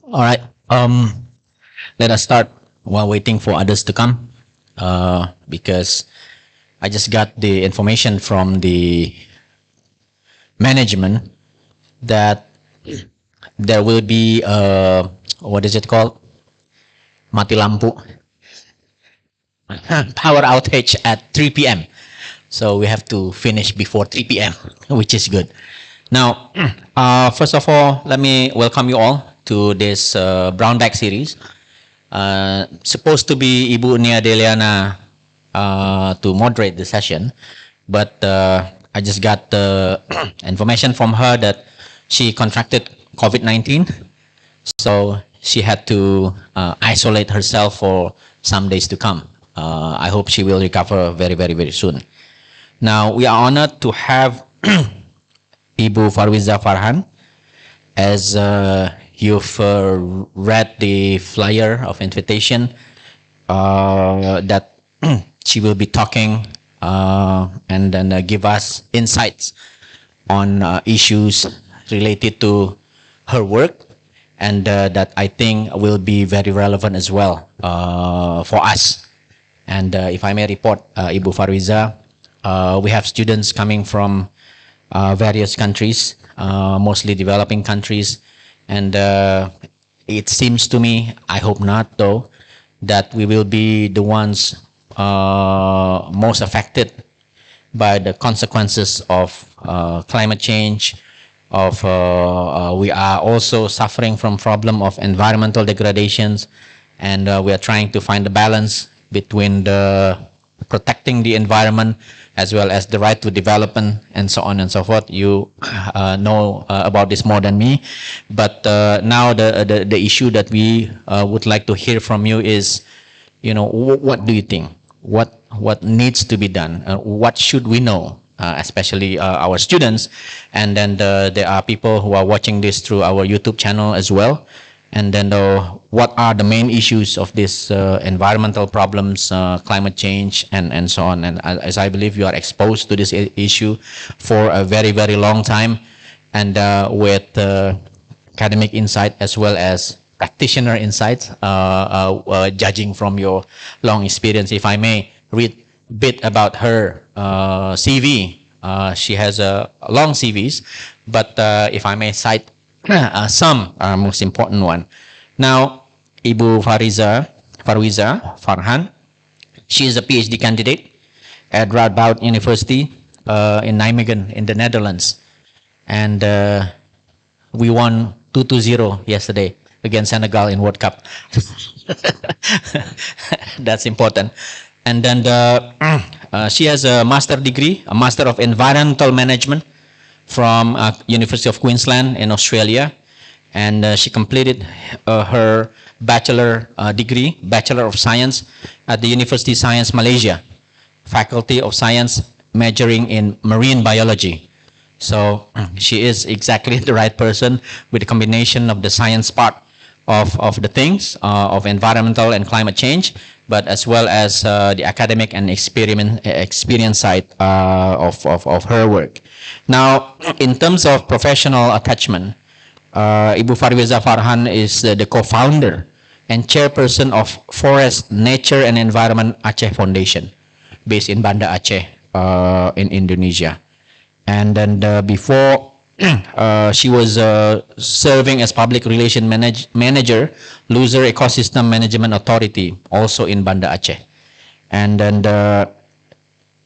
All right. Let us start while waiting for others to come. Because I just got the information from the management that there will be what is it called? Mati lampu power outage at 3 p.m. So we have to finish before 3 p.m., which is good. Now, first of all, let me welcome you all to this Brownbag series. Supposed to be Ibu Nia Deliana to moderate the session, but I just got the information from her that she contracted COVID-19, so she had to isolate herself for some days to come. I hope she will recover very, very, very soon. Now, we are honored to have Ibu Farwiza Farhan. As you've read the flyer of invitation, that she will be talking and then give us insights on issues related to her work, and that I think will be very relevant as well for us. And if I may report, Ibu Farwiza, we have students coming from various countries, mostly developing countries, and it seems to me, I hope not though, that we will be the ones most affected by the consequences of climate change. We are also suffering from problem of environmental degradations, and we are trying to find the balance between the protecting the environment as well as the right to development and so on and so forth. You know about this more than me, but now the issue that we would like to hear from you is, what do you think? What needs to be done? What should we know? Especially our students, and then there are people who are watching this through our YouTube channel as well. And then what are the main issues of this environmental problems, climate change, and so on. And as I believe you are exposed to this issue for a very, very long time, and with academic insight as well as practitioner insights, judging from your long experience. If I may read a bit about her CV. She has a long CVs, but if I may cite some most important one. Now, Ibu Farwiza Farhan, she is a PhD candidate at Radboud University in Nijmegen in the Netherlands, and we won 2-0 yesterday against Senegal in World Cup. That's important. And then she has a master degree, a Master of Environmental Management from University of Queensland in Australia, and she completed her bachelor degree, Bachelor of Science at the University of Science Malaysia, Faculty of Science, majoring in marine biology. So she is exactly the right person with the combination of the science part of the things of environmental and climate change, but as well as the academic and experience side of her work. Now, in terms of professional attachment, Ibu Farwiza Farhan is the co-founder and chairperson of Forest, Nature and Environment Aceh Foundation, based in Banda Aceh in Indonesia. And then before, she was serving as public relation manager, Loser Ecosystem Management Authority, also in Banda Aceh. And then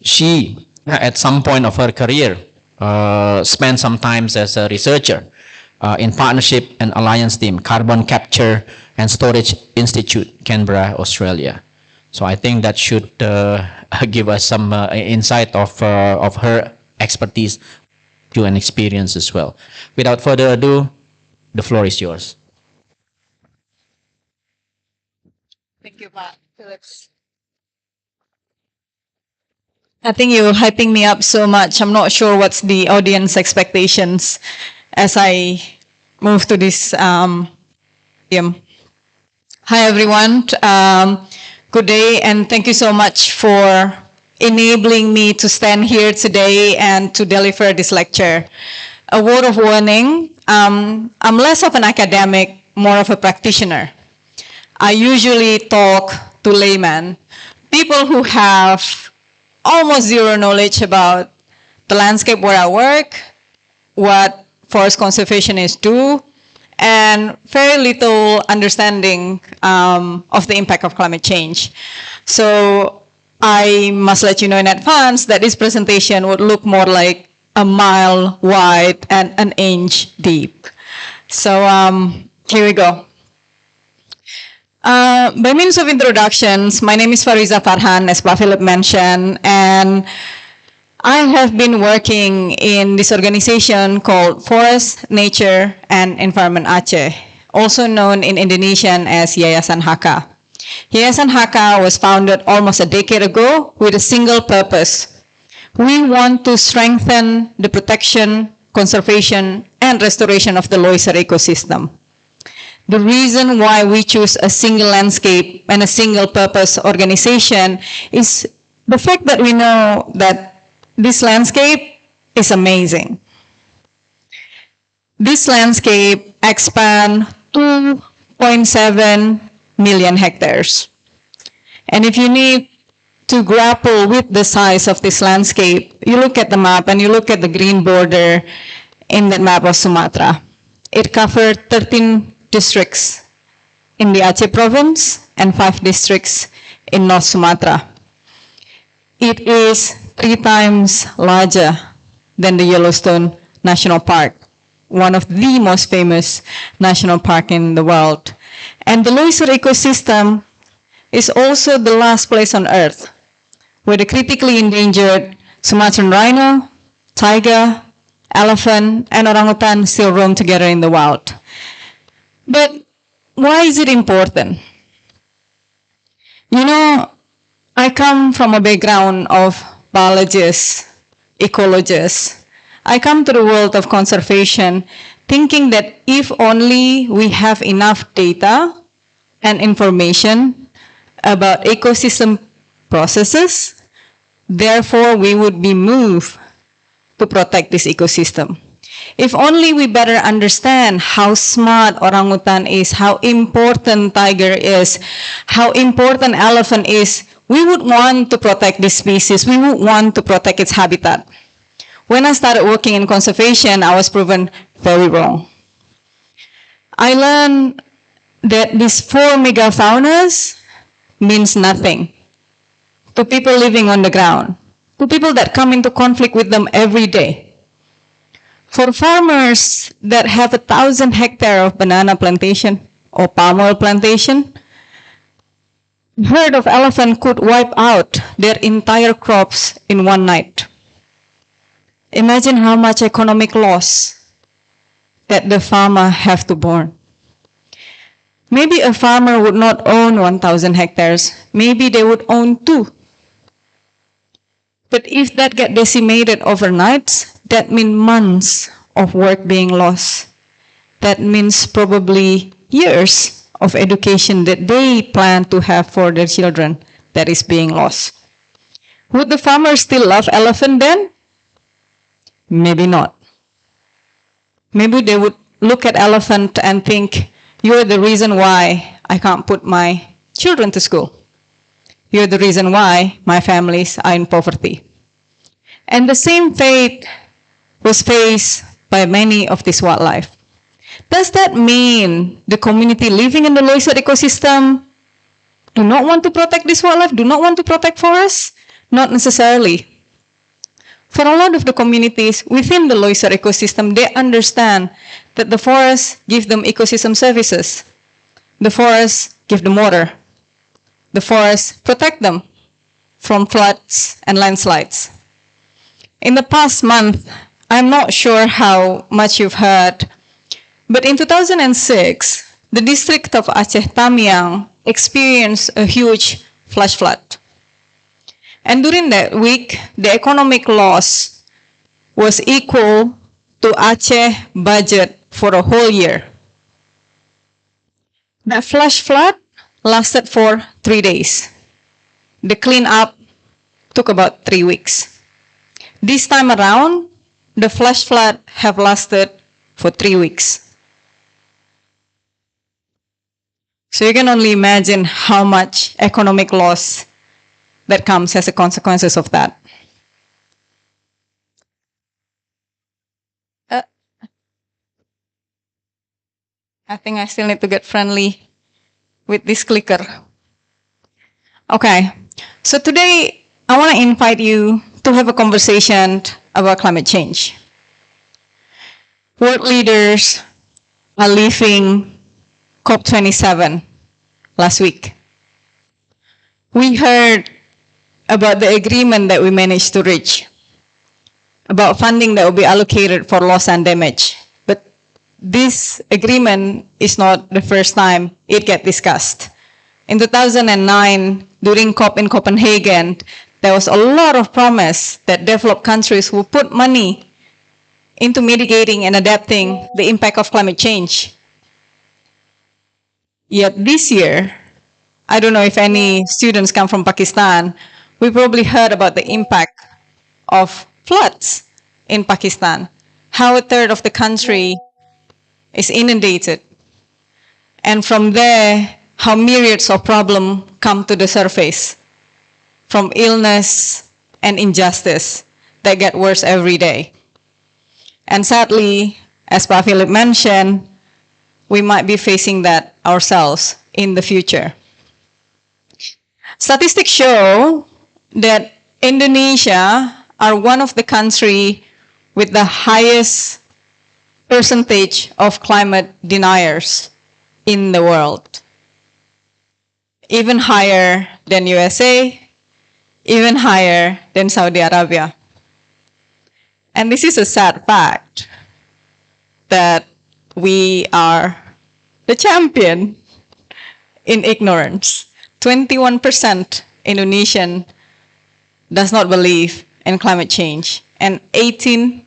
she, at some point of her career, spent some time as a researcher in partnership and alliance team, Carbon Capture and Storage Institute, Canberra, Australia. So I think that should give us some insight of her expertise to an experience as well. Without further ado, the floor is yours. Thank you, Pak Phillips. I think you're hyping me up so much. I'm not sure what's the audience expectations as I move to this podium. Hi, everyone. Good day, and thank you so much for enabling me to stand here today and to deliver this lecture. A word of warning, I'm less of an academic more of a practitioner. I usually talk to laymen, people who have almost zero knowledge about the landscape where I work, what forest conservationists do, and very little understanding of the impact of climate change. So I must let you know in advance that this presentation would look more like a mile wide and an inch deep. So here we go. By means of introductions, my name is Farwiza Farhan, as Pak Philip mentioned, and I have been working in this organization called Forest, Nature, and Environment Aceh, also known in Indonesian as Yayasan Haka. Yayasan Haka was founded almost a decade ago with a single purpose. We want to strengthen the protection, conservation, and restoration of the Loiser ecosystem. The reason why we choose a single landscape and a single purpose organization is the fact that we know that this landscape is amazing. This landscape expands 2.7 million hectares. And if you need to grapple with the size of this landscape, you look at the map and you look at the green border in that map of Sumatra. It covers 13 districts in the Aceh province and 5 districts in North Sumatra. It is 3 times larger than the Yellowstone National Park, one of the most famous national parks in the world. And the Loiser ecosystem is also the last place on Earth where the critically endangered Sumatran rhino, tiger, elephant, and orangutan still roam together in the wild. But why is it important? You know, I come from a background of biologists, ecologists. I come to the world of conservation thinking that if only we have enough data and information about ecosystem processes, therefore we would be moved to protect this ecosystem. If only we better understand how smart orangutan is, how important tiger is, how important elephant is, we would want to protect this species. We would want to protect its habitat. When I started working in conservation, I was proven very wrong. I learned that these 4 megafaunas means nothing to people living on the ground, to people that come into conflict with them every day. For farmers that have 1,000 hectares of banana plantation or palm oil plantation, a herd of elephant could wipe out their entire crops in one night. Imagine how much economic loss that the farmer have to bear. Maybe a farmer would not own 1,000 hectares. Maybe they would own 2. But if that get decimated overnight, that means months of work being lost. That means probably years of education that they plan to have for their children that is being lost. Would the farmers still love elephant then? Maybe not. Maybe they would look at elephant and think, you're the reason why I can't put my children to school. You're the reason why my families are in poverty. And the same fate was faced by many of this wildlife. Does that mean the community living in the Loiser ecosystem do not want to protect this wildlife, do not want to protect forests? Not necessarily. For a lot of the communities within the Loiser ecosystem, they understand that the forests give them ecosystem services. The forests give them water. The forests protect them from floods and landslides. In the past month, I'm not sure how much you've heard, but in 2006, the district of Aceh Tamiang experienced a huge flash flood. And during that week, the economic loss was equal to Aceh budget for a whole year. That flash flood lasted for 3 days. The cleanup took about 3 weeks. This time around, the flash flood have lasted for 3 weeks. So you can only imagine how much economic loss that comes as a consequences of that. I think I still need to get friendly with this clicker. Okay, so today I want to invite you to have a conversation about climate change. World leaders are leaving COP27 last week. We heard about the agreement that we managed to reach, about funding that will be allocated for loss and damage. But this agreement is not the first time it gets discussed. In 2009, during COP in Copenhagen, there was a lot of promise that developed countries will put money into mitigating and adapting the impact of climate change. Yet this year, I don't know if any students come from Pakistan, we probably heard about the impact of floods in Pakistan, how a third of the country is inundated. And from there, how myriads of problems come to the surface, from illness and injustice that get worse every day. And sadly, as Pa Philip mentioned, we might be facing that ourselves in the future. Statistics show that Indonesia are one of the countries with the highest percentage of climate deniers in the world. Even higher than USA, even higher than Saudi Arabia. And this is a sad fact that we are the champion in ignorance. 21% Indonesian does not believe in climate change, and 18%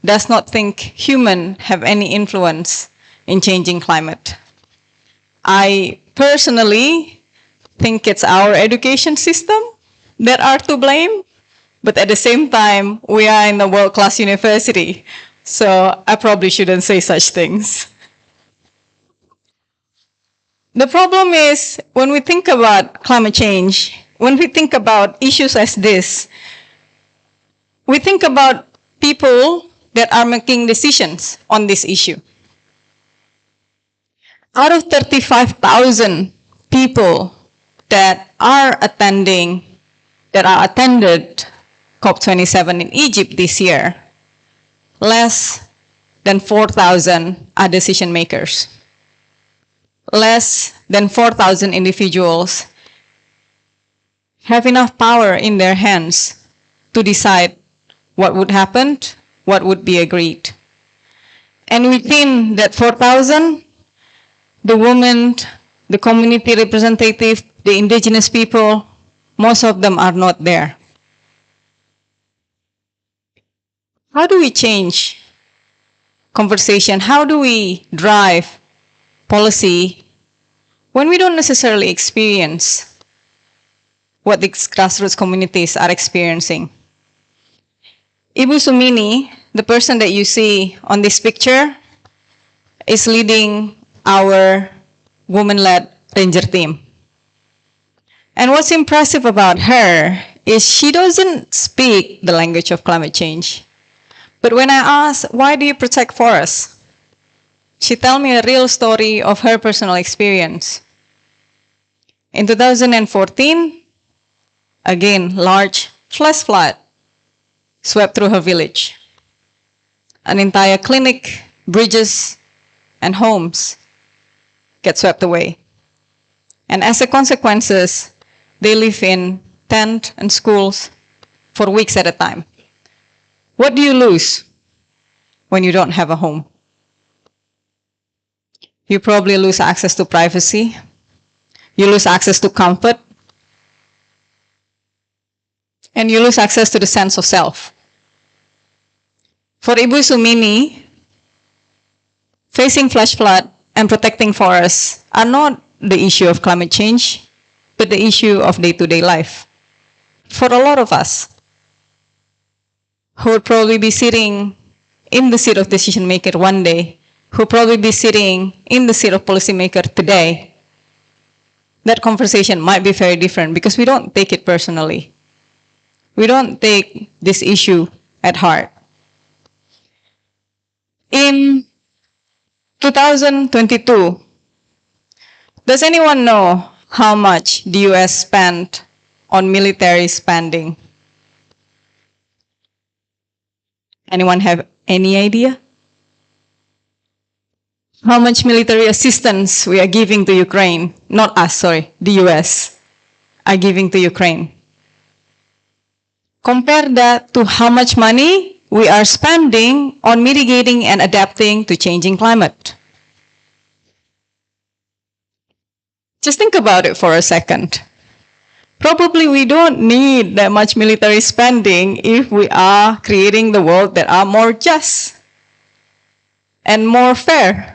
does not think humans have any influence in changing climate. I personally think it's our education system that are to blame, but at the same time, we are in a world-class university, so I probably shouldn't say such things. The problem is, when we think about climate change, when we think about issues as this, we think about people that are making decisions on this issue. Out of 35,000 people that attended COP27 in Egypt this year, less than 4,000 are decision makers. Less than 4,000 individuals have enough power in their hands to decide what would happen, what would be agreed. And within that 4,000, the women, the community representative, the indigenous people, most of them are not there. How do we change conversation? How do we drive policy when we don't necessarily experience what these grassroots communities are experiencing? Ibu Sumini, the person that you see on this picture, is leading our woman-led ranger team. And what's impressive about her is she doesn't speak the language of climate change. But when I ask, why do you protect forests? She tells me a real story of her personal experience. In 2014, again, large flash flood swept through her village. An entire clinic, bridges, and homes get swept away. And as a consequence, they live in tents and schools for weeks at a time. What do you lose when you don't have a home? You probably lose access to privacy. You lose access to comfort. And you lose access to the sense of self. For Ibu Sumini, facing flash flood and protecting forests are not the issue of climate change, but the issue of day-to-day life. For a lot of us, who would probably be sitting in the seat of decision maker one day, who probably be sitting in the seat of policymaker today, that conversation might be very different because we don't take it personally. We don't take this issue at heart. In 2022, does anyone know how much the US spent on military spending? Anyone have any idea? How much military assistance we are giving to Ukraine? Not us, sorry, the US are giving to Ukraine. Compare that to how much money we are spending on mitigating and adapting to changing climate. Just think about it for a second. Probably we don't need that much military spending if we are creating the world that are more just and more fair.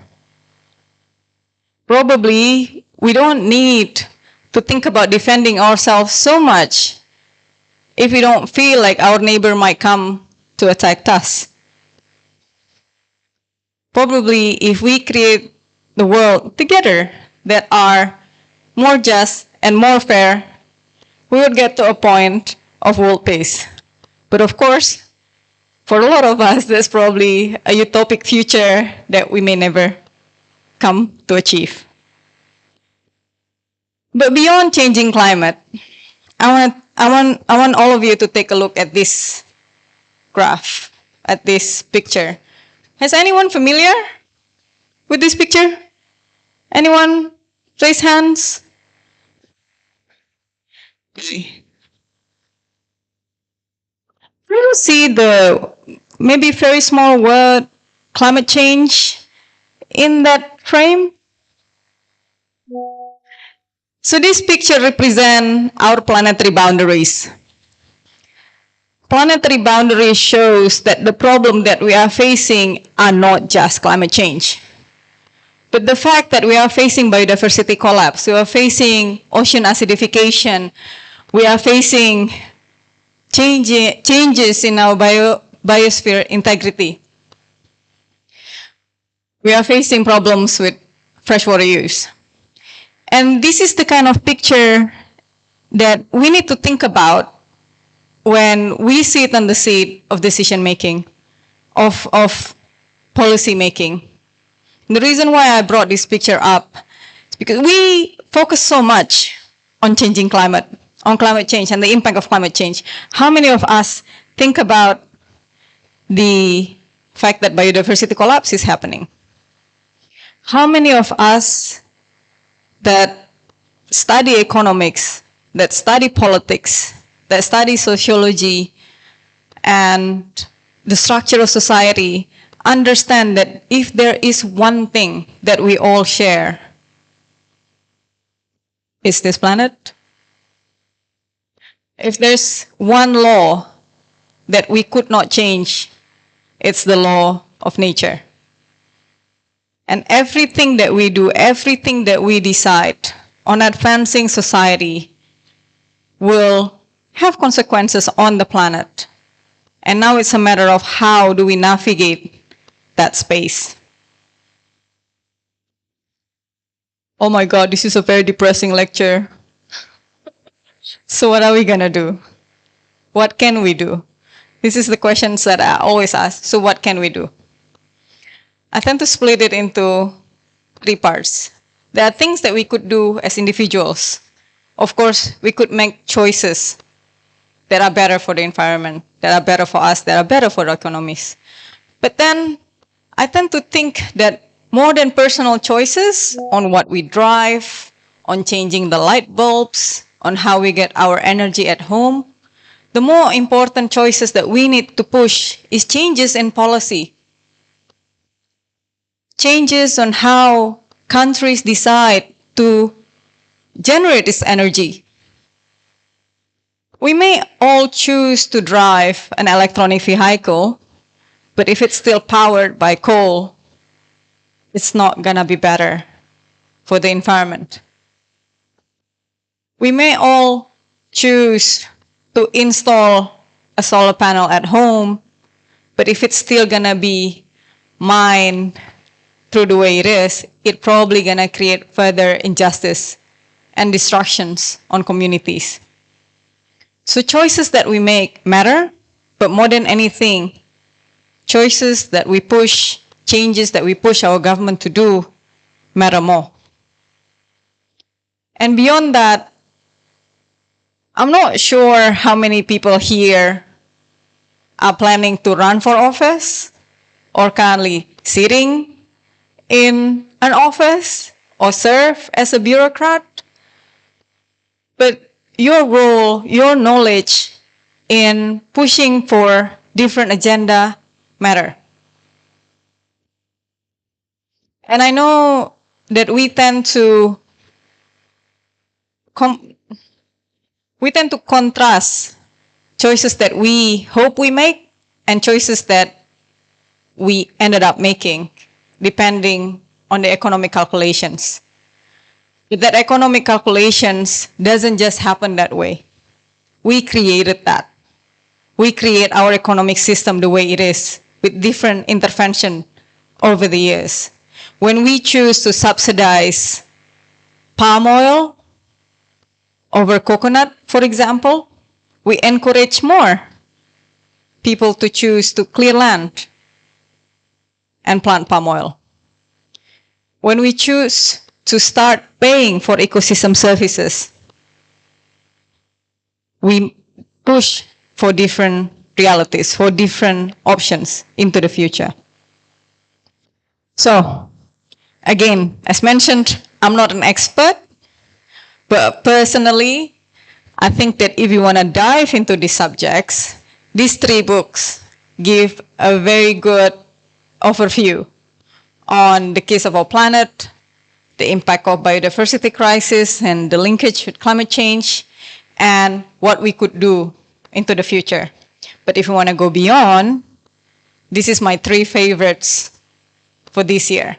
Probably we don't need to think about defending ourselves so much if we don't feel like our neighbor might come to attack us. Probably if we create the world together that are more just and more fair, we would get to a point of world peace. But of course, for a lot of us, that's probably a utopic future that we may never come to achieve. But beyond changing climate, I want all of you to take a look at this graph, at this picture. Is anyone familiar with this picture? Anyone? Raise hands. You see the maybe very small word climate change in that frame? So this picture represents our planetary boundaries. Planetary boundaries shows that the problem that we are facing are not just climate change, but the fact that we are facing biodiversity collapse, we are facing ocean acidification, we are facing changes in our biosphere integrity. We are facing problems with freshwater use. And this is the kind of picture that we need to think about when we sit on the seat of decision making, of policy making. The reason why I brought this picture up is because we focus so much on changing climate, on climate change and the impact of climate change. How many of us think about the fact that biodiversity collapse is happening? How many of us that study economics, that study politics, that study sociology and the structure of society understand that if there is one thing that we all share, is this planet? If there's one law that we could not change, it's the law of nature. And everything that we do, everything that we decide on advancing society will have consequences on the planet. And now it's a matter of how do we navigate that space. Oh my God, this is a very depressing lecture. So what are we gonna do? What can we do? This is the questions that I always ask. So what can we do? I tend to split it into three parts. There are things that we could do as individuals. Of course, we could make choices that are better for the environment, that are better for us, that are better for the economies. But then I tend to think that more than personal choices on what we drive, on changing the light bulbs, on how we get our energy at home, the more important choices that we need to push is changes in policy. Changes on how countries decide to generate this energy. We may all choose to drive an electronic vehicle, but if it's still powered by coal, it's not gonna be better for the environment. We may all choose to install a solar panel at home, but if it's still gonna be mined through the way it is, it probably gonna create further injustice and destructions on communities. So choices that we make matter, but more than anything, choices that we push, changes that we push our government to do matter more. And beyond that, I'm not sure how many people here are planning to run for office or currently sitting in an office or serve as a bureaucrat. But your role, your knowledge in pushing for different agenda matter. And I know that we tend to contrast choices that we hope we make and choices that we ended up making, depending on the economic calculations. But that economic calculations doesn't just happen that way. We created that. We create our economic system the way it is, with different intervention over the years. When we choose to subsidize palm oil over coconut, for example, we encourage more people to choose to clear land and plant palm oil. When we choose to start paying for ecosystem services, we push for different realities, for different options into the future. So, again, as mentioned, I'm not an expert, but personally, I think that if you want to dive into these subjects, these 3 books give a very good overview on the case of our planet, the impact of biodiversity crisis and the linkage with climate change, and what we could do into the future. But if you want to go beyond, this is my 3 favorites for this year.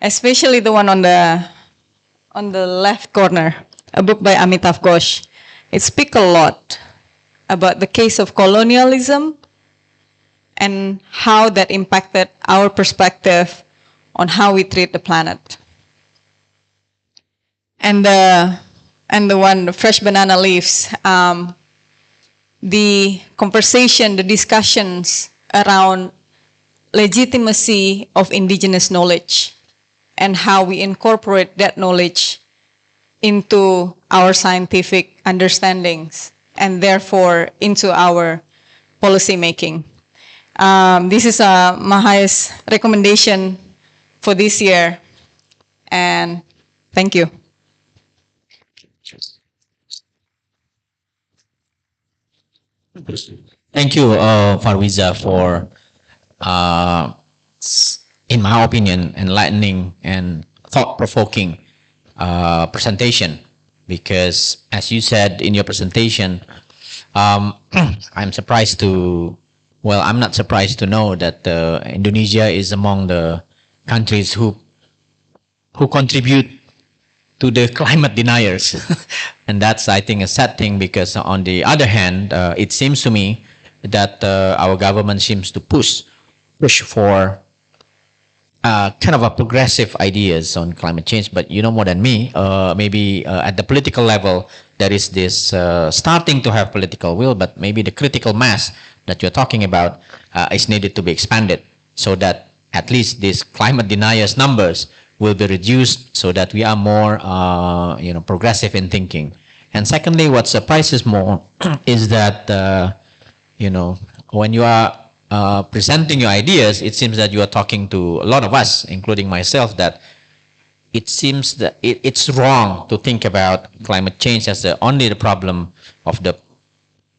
Especially the one on the left corner, a book by Amitav Ghosh. It speaks a lot about the case of colonialism and how that impacted our perspective on how we treat the planet. And the one, the fresh banana leaves, the conversation, the discussions around legitimacy of indigenous knowledge and how we incorporate that knowledge into our scientific understandings and therefore into our policy making. This is my highest recommendation for this year, and thank you. Thank you, Farwiza, for, in my opinion, enlightening and thought-provoking presentation. Because, as you said in your presentation, I'm surprised to, well, I'm not surprised to know that Indonesia is among the countries who contribute to the climate deniers. And that's, I think, a sad thing, because on the other hand, it seems to me that our government seems to push for kind of a progressive ideas on climate change. But you know more than me, maybe at the political level, there is this starting to have political will, but maybe the critical mass that you're talking about is needed to be expanded, so that at least these climate deniers numbers will be reduced, so that we are more progressive in thinking. And secondly, what surprises more is that when you are presenting your ideas, it seems that you are talking to a lot of us, including myself, that it seems that it's wrong to think about climate change as only the problem of the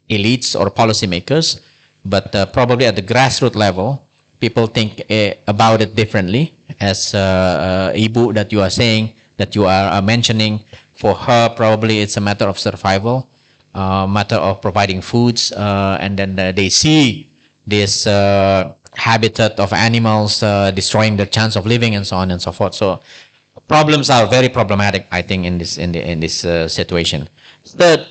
elites or policymakers, but probably at the grassroots level, people think about it differently. As Ibu that you are saying, that you are mentioning, for her probably it's a matter of survival, matter of providing foods, and then they see this habitat of animals destroying their chance of living, and so on and so forth. So problems are very problematic, I think, in this situation. Third,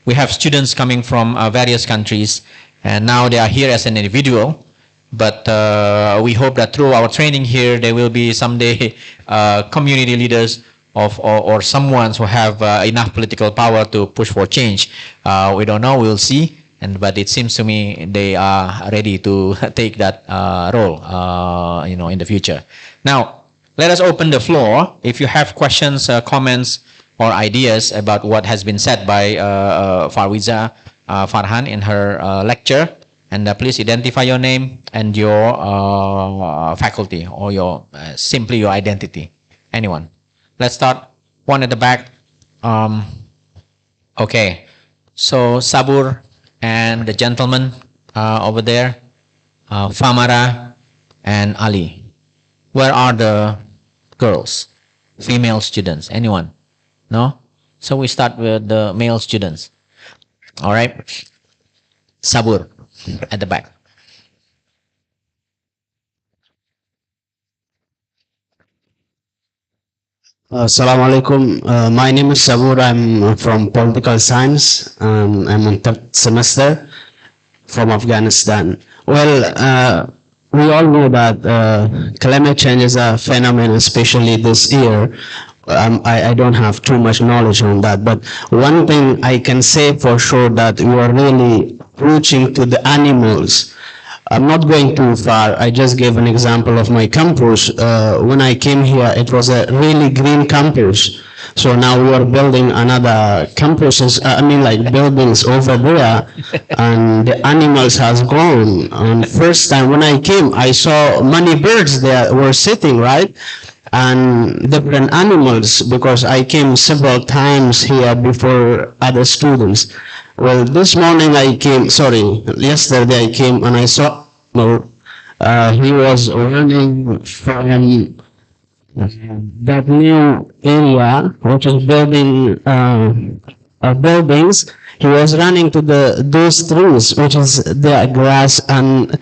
we have students coming from various countries, and now they are here as an individual. But we hope that through our training here, there will be someday community leaders or someone who have enough political power to push for change. We don't know. We'll see. But it seems to me they are ready to take that role, in the future. Now, let us open the floor. If you have questions, comments, or ideas about what has been said by Farwiza Farhan in her lecture, and please identify your name and your faculty or your simply your identity. Anyone? Let's start. One at the back. Okay. So Sabur and the gentleman over there, Famara and Ali. Where are the girls, female students? Anyone? No? So we start with the male students. All right. Sabur at the back. Assalamualaikum. My name is Sabur. I'm from political science. I'm in third semester from Afghanistan. Well, we all know that climate change is a phenomenon, especially this year. I don't have too much knowledge on that, but one thing I can say for sure that we are really reaching to the animals. I'm not going too far. I just gave an example of my campus. When I came here, it was a really green campus. So now we are building another campuses, like buildings over there, and the animals has gone. And first time when I came, I saw many birds there were sitting, right? And different animals, because I came several times here before other students. Well, this morning yesterday I came and I saw he was running from that new area, which is building buildings. He was running to those trees, which is the grass and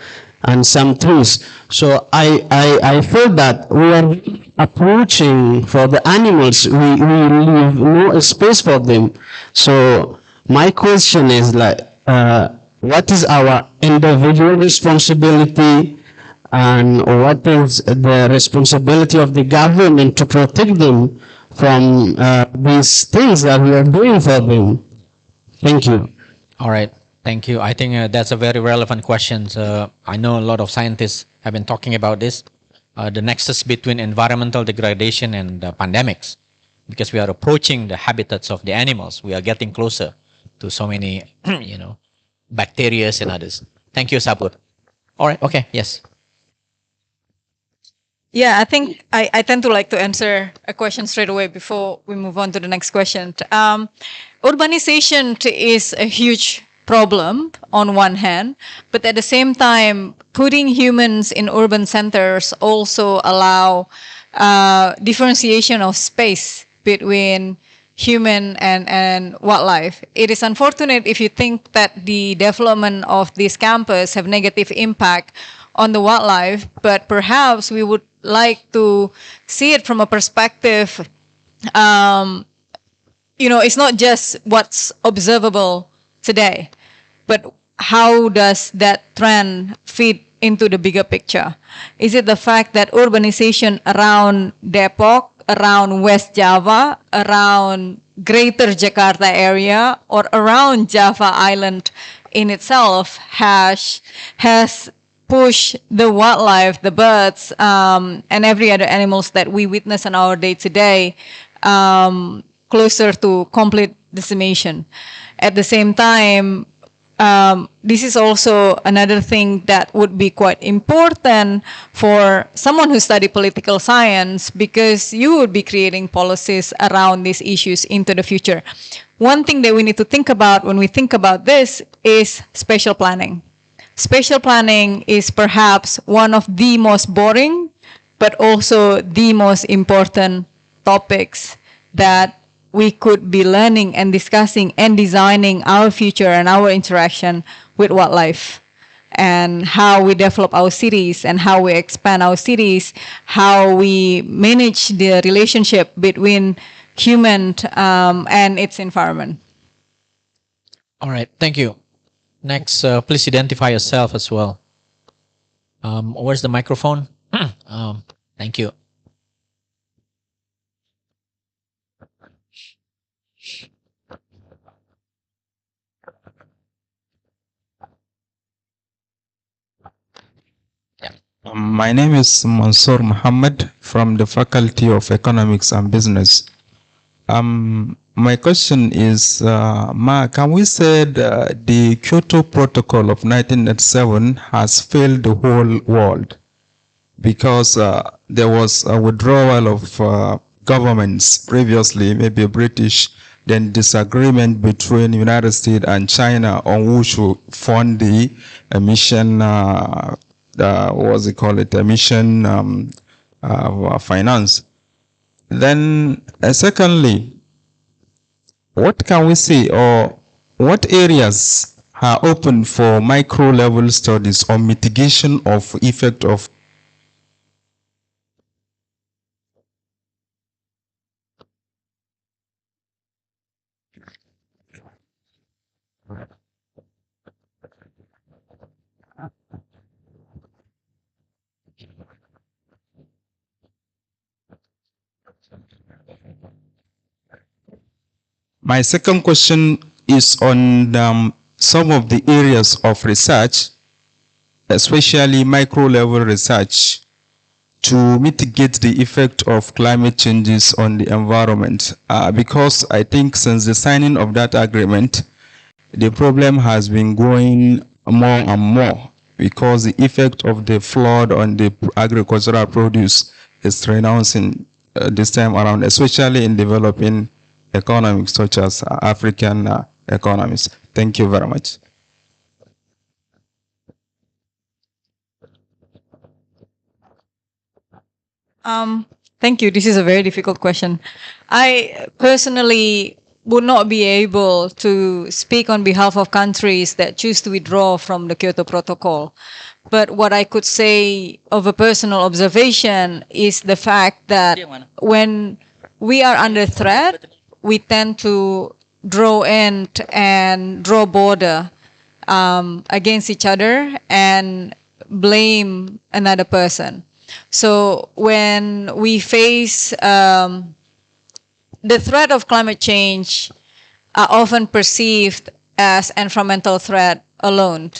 some trees. So I feel that we are approaching for the animals. We leave no space for them. So my question is what is our individual responsibility and what is the responsibility of the government to protect them from these things that we are doing for them? Thank you. All right. Thank you. I think that's a very relevant question. I know a lot of scientists have been talking about this, the nexus between environmental degradation and pandemics, because we are approaching the habitats of the animals. We are getting closer to so many, bacteria and others. Thank you, Sabur. All right. Okay. Yes. Yeah, I think I tend to like to answer a question straight away before we move on to the next question. Urbanization is a huge problem on one hand, but at the same time, putting humans in urban centers also allow differentiation of space between human and wildlife. It is unfortunate if you think that the development of this campus have negative impact on the wildlife, but perhaps we would like to see it from a perspective, it's not just what's observable today, but how does that trend fit into the bigger picture? Is it the fact that urbanization around Depok, around West Java, around Greater Jakarta area, or around Java Island in itself has pushed the wildlife, the birds, and every other animals that we witness in our day-to-day closer to complete decimation? At the same time, this is also another thing that would be quite important for someone who study political science, because you would be creating policies around these issues into the future. One thing that we need to think about when we think about this is spatial planning. Spatial planning is perhaps one of the most boring, but also the most important topics that we could be learning and discussing and designing our future and our interaction with wildlife, and how we develop our cities and how we expand our cities, how we manage the relationship between human and its environment. All right. Thank you. Next, please identify yourself as well. Where's the microphone? Thank you. My name is Mansour Muhammad from the Faculty of Economics and Business. My question is, can we say that the Kyoto Protocol of 1987 has failed the whole world? Because there was a withdrawal of governments previously, maybe British, then disagreement between United States and China on who should fund the emission, what's it called, emission finance. Then, secondly, what can we say, or what areas are open for micro level studies on mitigation of effect of My second question is on some of the areas of research, especially micro level research, to mitigate the effect of climate changes on the environment. Because I think since the signing of that agreement, the problem has been growing more and more because the effect of the flood on the agricultural produce is renouncing this time around, especially in developing economies such as African economies. Thank you very much. Thank you. This is a very difficult question. I personally would not be able to speak on behalf of countries that choose to withdraw from the Kyoto Protocol. But what I could say of a personal observation is the fact that when we are under threat, we tend to draw in and draw border against each other and blame another person. So when we face the threat of climate change are often perceived as environmental threat alone,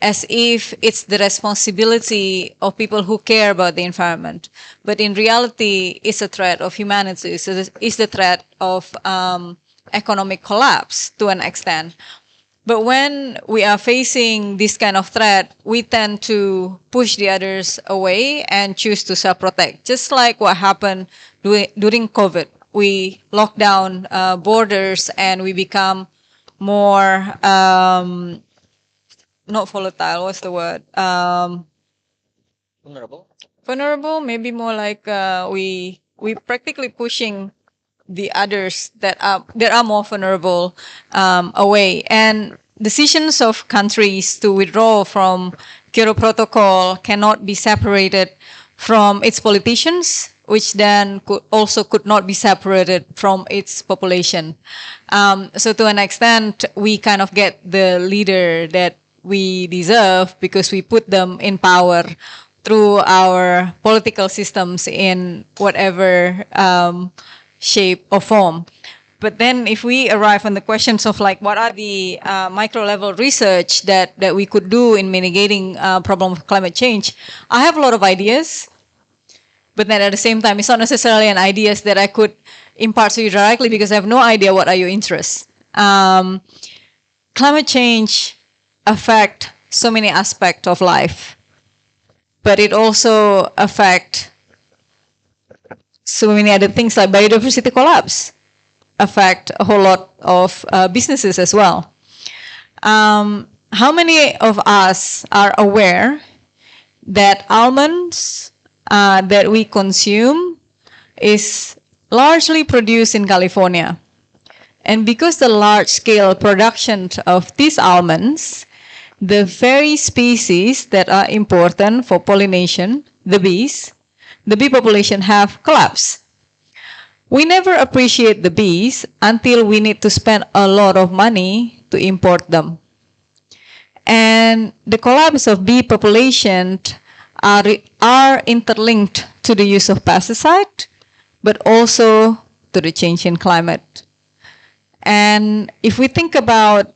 as if it's the responsibility of people who care about the environment. But in reality, it's a threat of humanity. It's the threat of economic collapse to an extent. But when we are facing this kind of threat, we tend to push the others away and choose to self-protect. Just like what happened during COVID. We lock down borders and we become more, not volatile, what's the word? Vulnerable. Vulnerable, maybe more like we practically pushing the others that are more vulnerable away. And decisions of countries to withdraw from Kyoto Protocol cannot be separated from its politicians, which then could not be separated from its population. So to an extent, we kind of get the leader that we deserve because we put them in power through our political systems in whatever shape or form. But then if we arrive on the questions of like what are the micro level research that we could do in mitigating problem of climate change, I have a lot of ideas. But then at the same time, it's not necessarily an ideas that I could impart to you directly because I have no idea what are your interests. Climate change affect so many aspects of life, but it also affect so many other things like biodiversity collapse, affect a whole lot of businesses as well. How many of us are aware that almonds that we consume is largely produced in California? And because the large-scale production of these almonds, the very species that are important for pollination, the bees, the bee population have collapsed. We never appreciate the bees until we need to spend a lot of money to import them. And the collapse of bee population are interlinked to the use of pesticide, but also to the change in climate. And if we think about,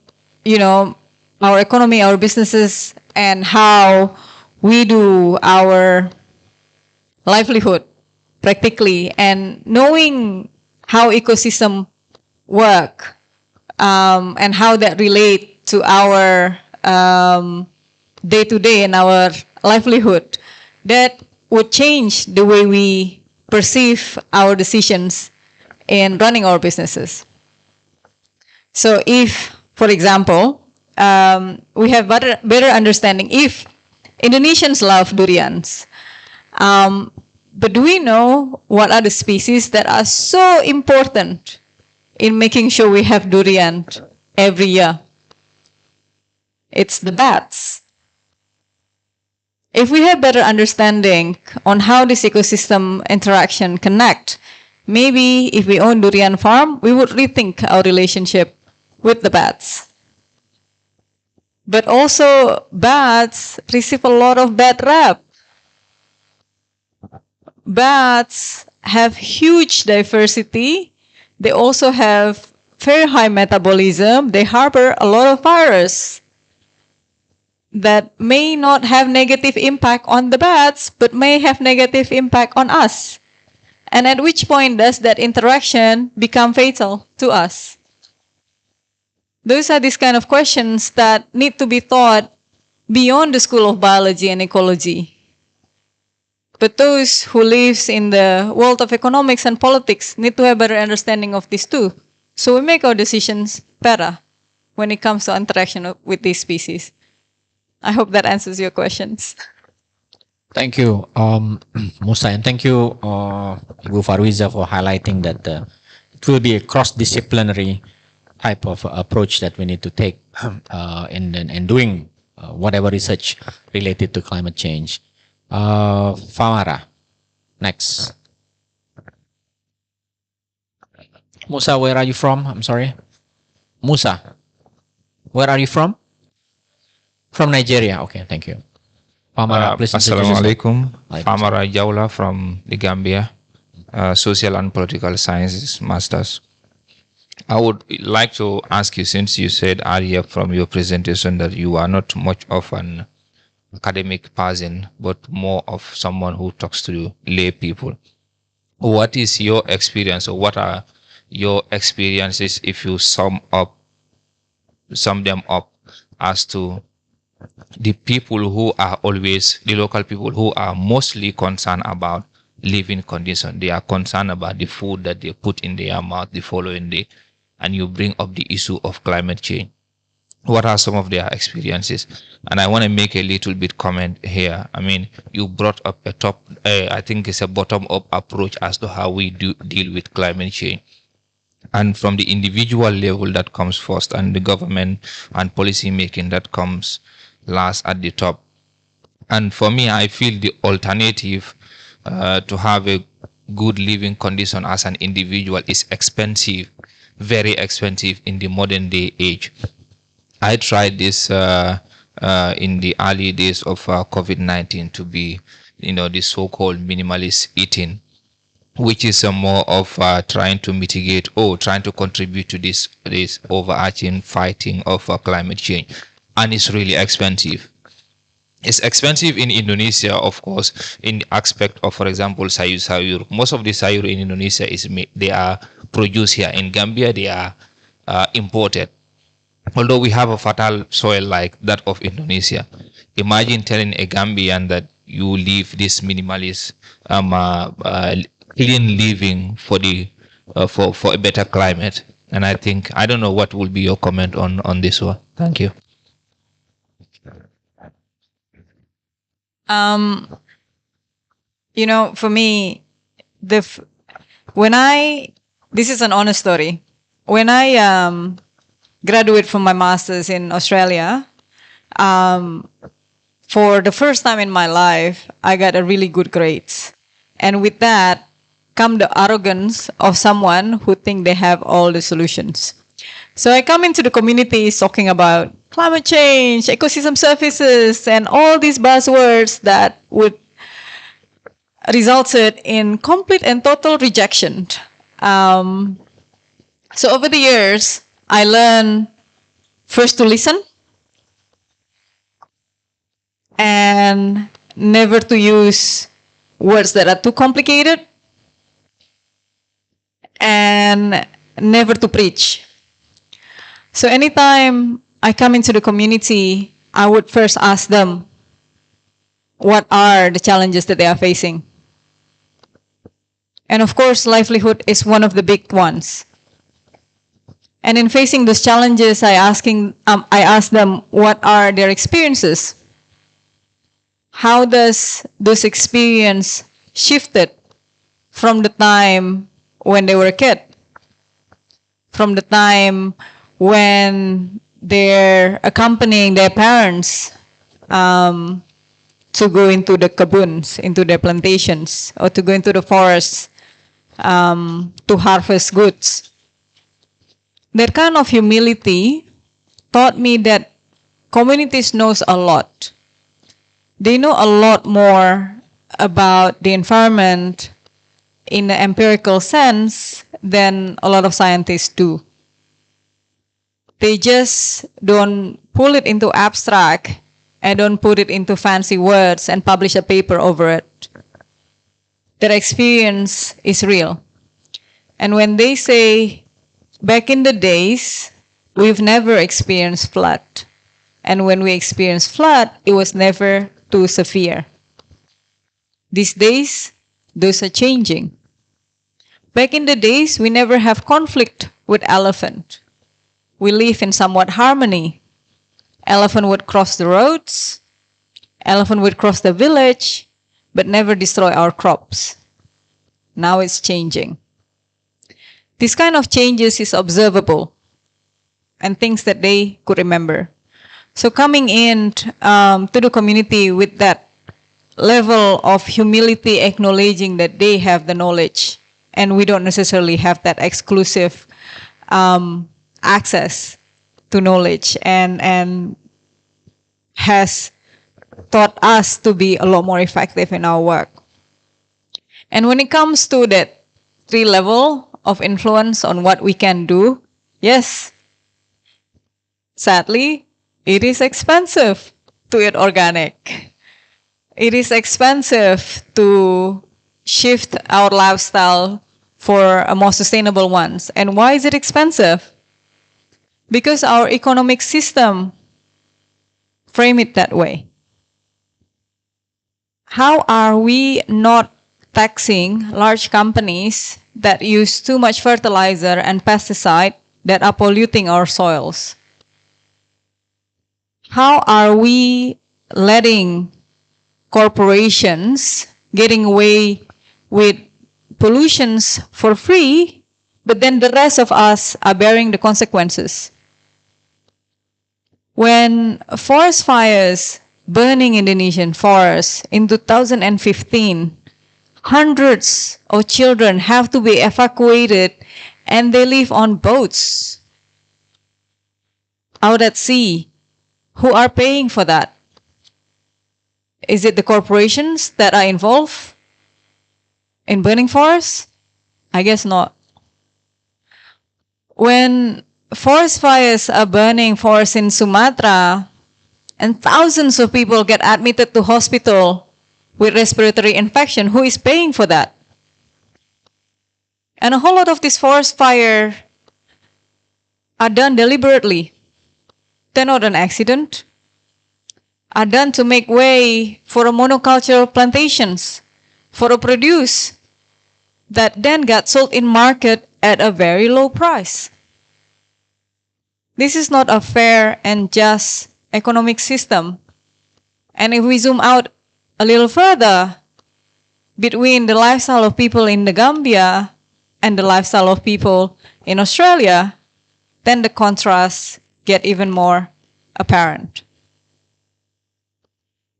our economy, our businesses, and how we do our livelihood practically, and knowing how ecosystem work and how that relate to our day-to-day and our livelihood, that would change the way we perceive our decisions in running our businesses. So if, for example, we have better understanding if Indonesians love durians, but do we know what are the species that are so important in making sure we have durian every year? It's the bats. If we have better understanding on how this ecosystem interaction connect, maybe if we own durian farm, we would rethink our relationship with the bats. But also, bats receive a lot of bad rap. Bats have huge diversity. They also have very high metabolism. They harbor a lot of virus that may not have negative impact on the bats, but may have negative impact on us. And at which point does that interaction become fatal to us? Those are these kind of questions that need to be taught beyond the school of biology and ecology. But those who live in the world of economics and politics need to have better understanding of this too. So we make our decisions better when it comes to interaction with these species. I hope that answers your questions. Thank you, Musa, and thank you, Ibu Farwiza, for highlighting that it will be a cross-disciplinary type of approach that we need to take in doing whatever research related to climate change. Famara, next. Musa, where are you from? I'm sorry. Musa, where are you from? From Nigeria. Okay, thank you. Famara, please introduce yourself. Assalamualaikum. Famara Jaula from the Gambia, Social and Political Sciences Masters. I would like to ask you, since you said earlier from your presentation that you are not much of an academic person, but more of someone who talks to lay people. What is your experience, or what are your experiences if you sum them up as to the people who are always, the local people who are mostly concerned about living condition. They are concerned about the food that they put in their mouth the following day, and you bring up the issue of climate change. What are some of their experiences? And I want to make a little bit comment here. I mean, you brought up I think it's a bottom-up approach as to how we deal with climate change. And from the individual level, that comes first, and the government and policy making, that comes last at the top. And for me, I feel the alternative to have a good living condition as an individual is expensive, very expensive in the modern day age. I tried this in the early days of COVID-19 to be, the so-called minimalist eating, which is more of trying to mitigate or trying to contribute to this overarching fighting of climate change. And it's really expensive. It's expensive in Indonesia, of course, in the aspect of, for example, sayur. Most of the sayur in Indonesia they are produced here. In Gambia, they are imported. Although we have a fertile soil like that of Indonesia, imagine telling a Gambian that you live this minimalist, clean living for a better climate. And I don't know what will be your comment on this one. Thank you. For me, this is an honest story. When I graduated from my master's in Australia, for the first time in my life, I got a really good grades. And with that come the arrogance of someone who think they have all the solutions. So I come into the communities talking about climate change, ecosystem services, and all these buzzwords that would resulted in complete and total rejection. So over the years, I learned first to listen and never to use words that are too complicated and never to preach. So anytime I come into the community, I would first ask them, what are the challenges that they are facing? And of course, livelihood is one of the big ones. And in facing those challenges, I ask them, what are their experiences? How does those experience shifted from the time when they were a kid? From the time when they're accompanying their parents to go into the kabuns, into their plantations, or to go into the forests to harvest goods. That kind of humility taught me that communities knows a lot. They know a lot more about the environment in an empirical sense than a lot of scientists do. They just don't pull it into abstract and don't put it into fancy words and publish a paper over it. Their experience is real. And when they say, back in the days, we've never experienced flood. And when we experienced flood, it was never too severe. These days, those are changing. Back in the days, we never have conflict with elephant. We live in somewhat harmony. Elephant would cross the roads, elephant would cross the village, but never destroy our crops. Now it's changing. This kind of changes is observable and things that they could remember. So coming in to the community with that level of humility, acknowledging that they have the knowledge and we don't necessarily have that exclusive access to knowledge, and has taught us to be a lot more effective in our work. And when it comes to that 3 level of influence on what we can do, yes, sadly, it is expensive to eat organic. It is expensive to shift our lifestyle for a more sustainable ones. And why is it expensive? Because our economic system frame it that way. How are we not taxing large companies that use too much fertilizer and pesticide that are polluting our soils? How are we letting corporations getting away with pollutions for free, but then the rest of us are bearing the consequences? When forest fires burning Indonesian forests in 2015, hundreds of children have to be evacuated and they live on boats out at sea. Who are paying for that? Is it the corporations that are involved in burning forests? I guess not. When forest fires are burning forests in Sumatra and thousands of people get admitted to hospital with respiratory infection, who is paying for that? And a whole lot of these forest fires are done deliberately. They're not an accident. Are done to make way for a monocultural plantations, for a produce that then got sold in market at a very low price. This is not a fair and just economic system. And if we zoom out a little further between the lifestyle of people in the Gambia and the lifestyle of people in Australia, then the contrasts get even more apparent.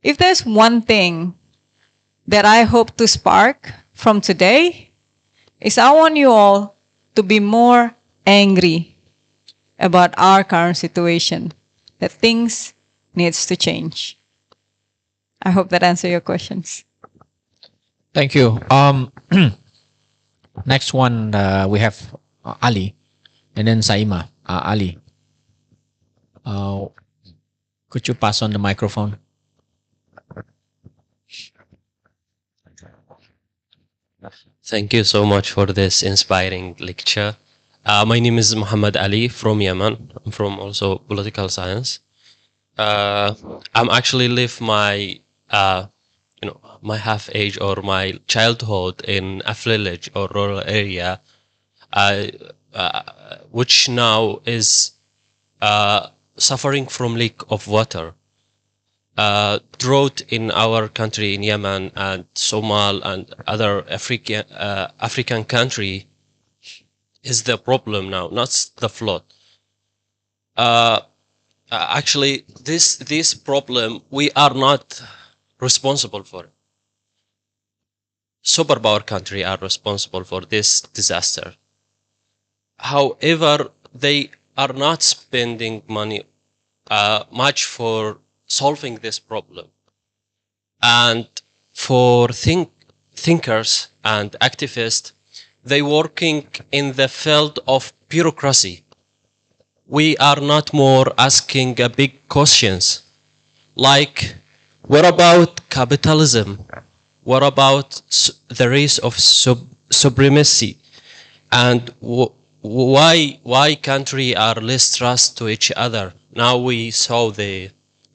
If there's one thing that I hope to spark from today, is I want you all to be more angry about our current situation that things needs to change. I hope that answers your questions. Thank you. Next one, we have Ali, and then Saima. Ali, could you pass on the microphone? Thank you so much for this inspiring lecture. My name is Muhammad Ali from Yemen. I'm from also political science. I'm actually live my my half age or my childhood in a village or rural area, which now is suffering from lack of water. Drought in our country in Yemen and Somal and other African country is the problem now, not the flood. Actually, this problem we are not responsible for it. Superpower country are responsible for this disaster. However, they are not spending money much for solving this problem. And for thinkers and activists, they working in the field of bureaucracy. We are not more asking big questions like, what about capitalism? What about the race of supremacy? And why countries are less trust to each other? Now we saw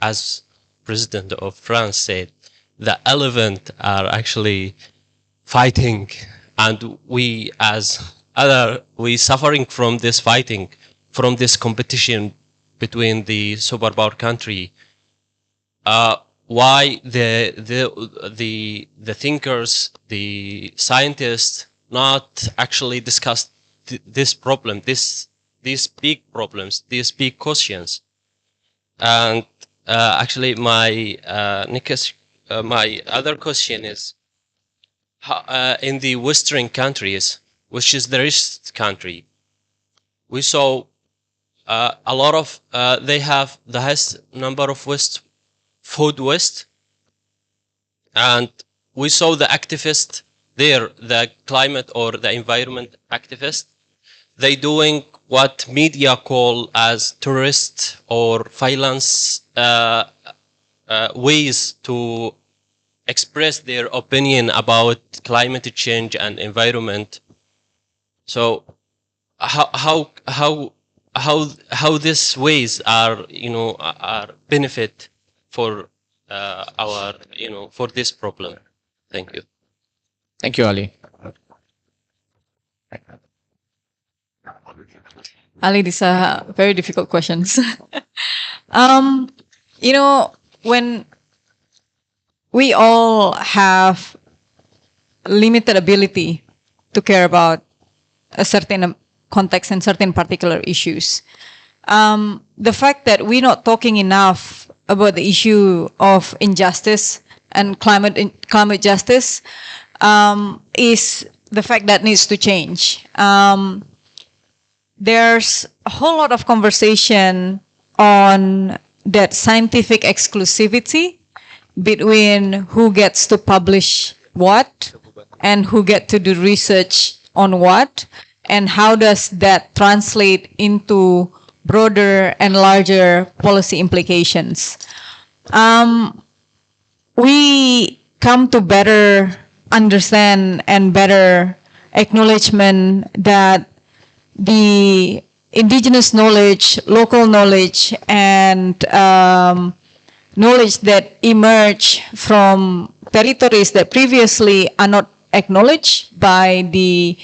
as President of France said, the elephant are actually fighting, and we suffering from this fighting, from this competition between the superpower country. Why the thinkers, the scientists, not actually discuss this problem, these big problems, these big questions? And actually, my my other question is, in the Western countries, which is the richest country, we saw a lot of they have the highest number of food waste, and we saw the activists there, the climate or the environment activists, they doing what media call as terrorist or violence ways to express their opinion about climate change and environment. So how these ways are are benefit for our for this problem? Thank you. Thank you, Ali. Ali, these are very difficult questions. When we all have limited ability to care about a certain context and certain particular issues, the fact that we're not talking enough about the issue of injustice and climate justice is the fact that needs to change. There's a whole lot of conversation on that scientific exclusivity between who gets to publish what and who get to do research on what, and how does that translate into broader and larger policy implications. We come to better understand and better acknowledgement that the indigenous knowledge, local knowledge, and knowledge that emerge from territories that previously are not acknowledged by the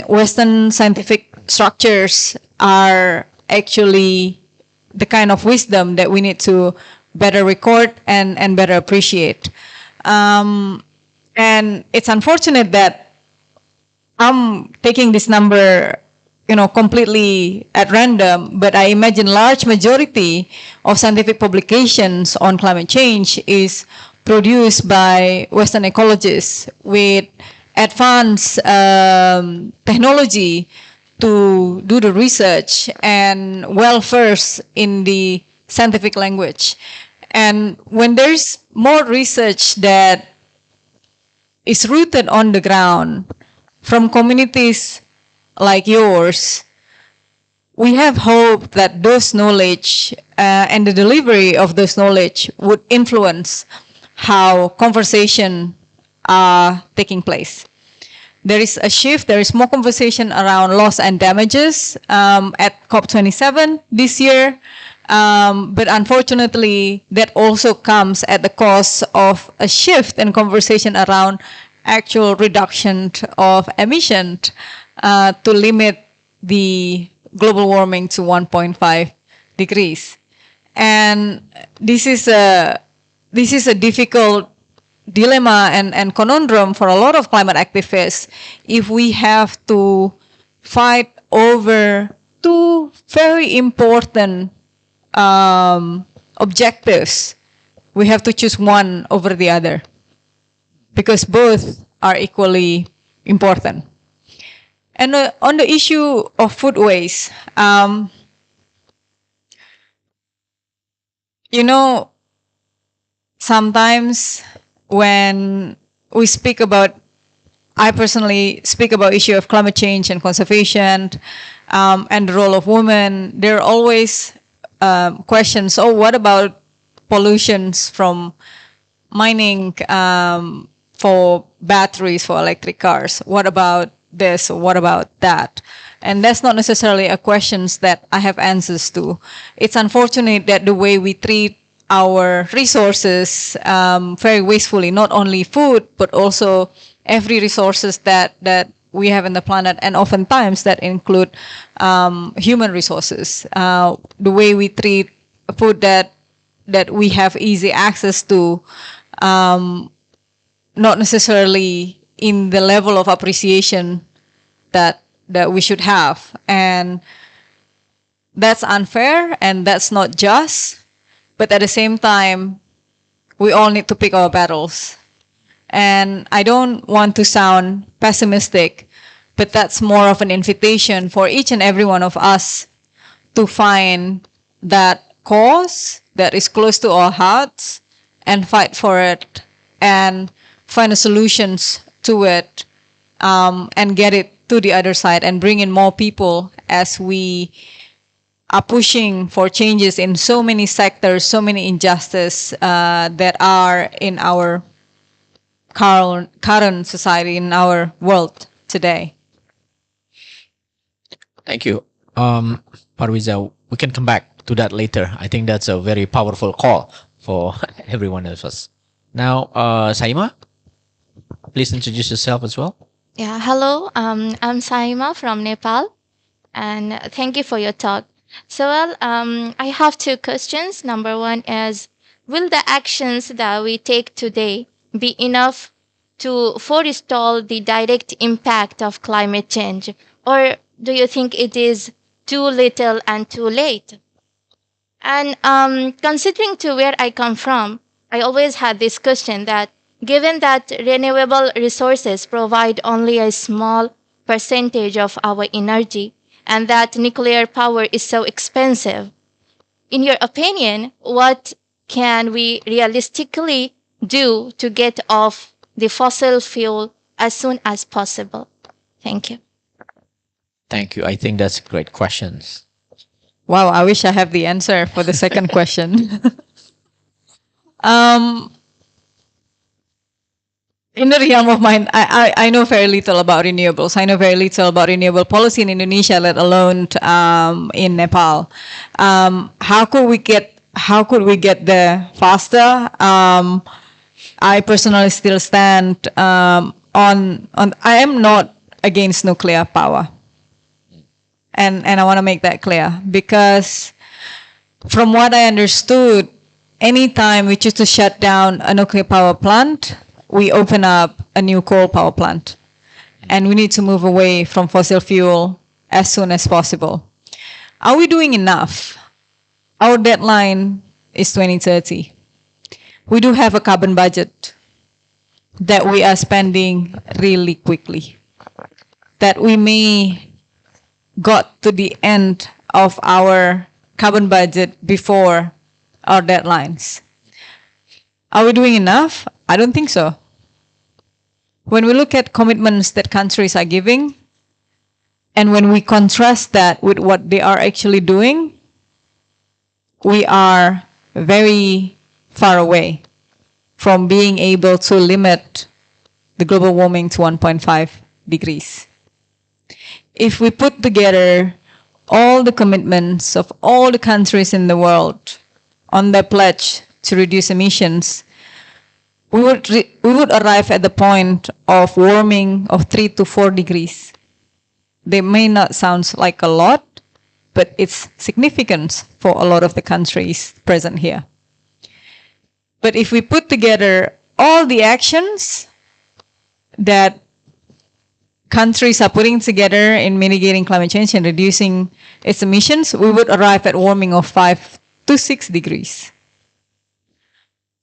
Western scientific structures are actually the kind of wisdom that we need to better record and better appreciate. And it's unfortunate that I'm taking this number completely at random, but I imagine large majority of scientific publications on climate change is produced by Western ecologists with advanced technology to do the research and well versed in the scientific language. And when there's more research that is rooted on the ground from communities like yours, we have hope that those knowledge and the delivery of those knowledge would influence how conversation are taking place. There is a shift. There is more conversation around loss and damages at COP27 this year. But unfortunately, that also comes at the cost of a shift in conversation around actual reduction of emission to limit the global warming to 1.5 degrees. And this is a difficult dilemma and conundrum for a lot of climate activists if we have to fight over two very important objectives. We have to choose one over the other because both are equally important. And on the issue of food waste, sometimes when we speak about, I personally speak about issue of climate change and conservation and the role of women, there are always questions, what about pollutions from mining for batteries for electric cars? What about this or what about that? And that's not necessarily a questions that I have answers to. It's unfortunate that the way we treat our resources very wastefully, not only food, but also every resources that we have in the planet, and oftentimes that include human resources. The way we treat food that we have easy access to, not necessarily in the level of appreciation that we should have. And that's unfair and that's not just. But at the same time, we all need to pick our battles. And I don't want to sound pessimistic, but that's more of an invitation for each and every one of us to find that cause that is close to our hearts and fight for it and find a solutions to it and get it to the other side and bring in more people as we are pushing for changes in so many sectors, so many injustices that are in our current society, in our world today. Thank you. Farwiza, we can come back to that later. I think that's a very powerful call for every one of us. Now, Saima, please introduce yourself as well. Yeah, hello. I'm Saima from Nepal, and thank you for your talk. So, I have two questions. Number one is, will the actions that we take today be enough to forestall the direct impact of climate change? Or do you think it is too little and too late? And considering to where I come from, I always had this question that given that renewable resources provide only a small percentage of our energy and that nuclear power is so expensive, in your opinion, what can we realistically do to get off the fossil fuel as soon as possible? Thank you. Thank you. I think that's great questions. Wow, I wish I have the answer for the second question. In the realm of mine, I know very little about renewables. I know very little about renewable policy in Indonesia, let alone in Nepal. How could we get there faster? I personally still stand on. I am not against nuclear power, and I want to make that clear because, from what I understood, anytime we choose to shut down a nuclear power plant, we open up a new coal power plant. And we need to move away from fossil fuel as soon as possible. Are we doing enough? Our deadline is 2030. We do have a carbon budget that we are spending really quickly. That we may got to the end of our carbon budget before our deadlines. Are we doing enough? I don't think so. When we look at commitments that countries are giving, and when we contrast that with what they are actually doing, we are very far away from being able to limit the global warming to 1.5 degrees. If we put together all the commitments of all the countries in the world on their pledge to reduce emissions, we would arrive at the point of warming of 3 to 4 degrees. They may not sound like a lot, but it's significant for a lot of the countries present here. But if we put together all the actions that countries are putting together in mitigating climate change and reducing its emissions, we would arrive at warming of 5 to 6 degrees.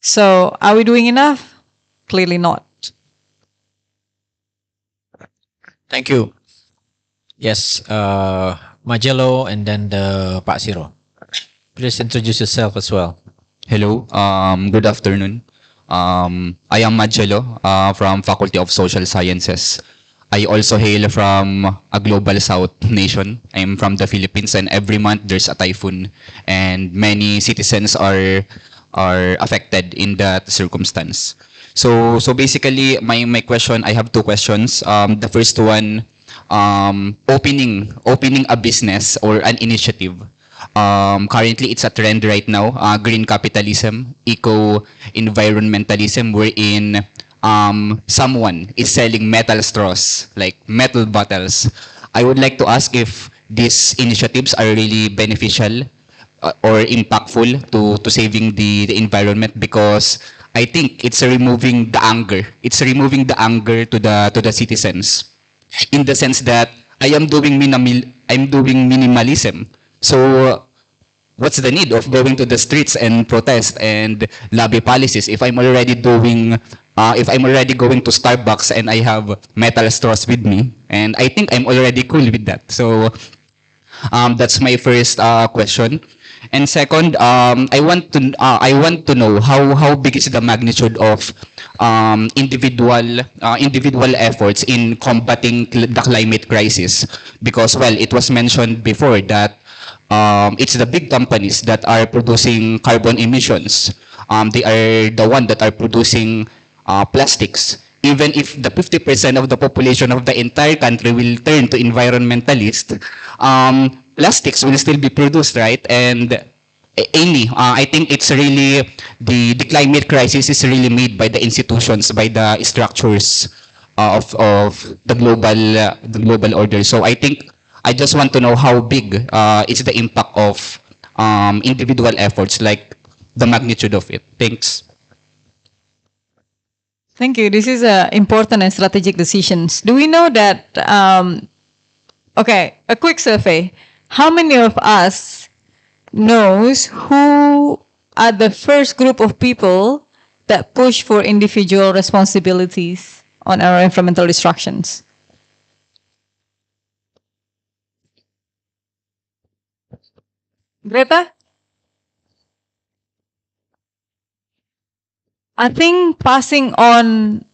So are we doing enough? Clearly not. Thank you. Yes, Majello and then Pak Siro. Please introduce yourself as well. Hello, good afternoon. I am Majello from Faculty of Social Sciences. I also hail from a global south nation. I'm from the Philippines, and every month there's a typhoon and many citizens are affected in that circumstance. So basically my question, I have two questions. The first one, opening a business or an initiative. Currently, it's a trend right now, green capitalism, eco-environmentalism, wherein someone is selling metal straws, like metal bottles. I would like to ask if these initiatives are really beneficial or impactful to saving the environment, because I think it's removing the anger. It's removing the anger to the citizens, in the sense that I'm doing minimalism. So what's the need of going to the streets and protest and lobby policies if I'm already going to Starbucks and I have metal straws with me, and I think I'm already cool with that. So that's my first question. And second, I want to know how big is the magnitude of individual efforts in combating the climate crisis, because it was mentioned before that it's the big companies that are producing carbon emissions. They are the one that are producing plastics. Even if the 50% of the population of the entire country will turn to environmentalist, plastics will still be produced, right? And I think it's really the climate crisis is really made by the institutions, by the structures of the global order. So I think I just want to know how big is the impact of individual efforts, like the magnitude of it. Thanks. Thank you. This is important and strategic decisions. Do we know that, okay, a quick survey. How many of us knows who are the first group of people that push for individual responsibilities on our environmental destructions? Greta? I think passing on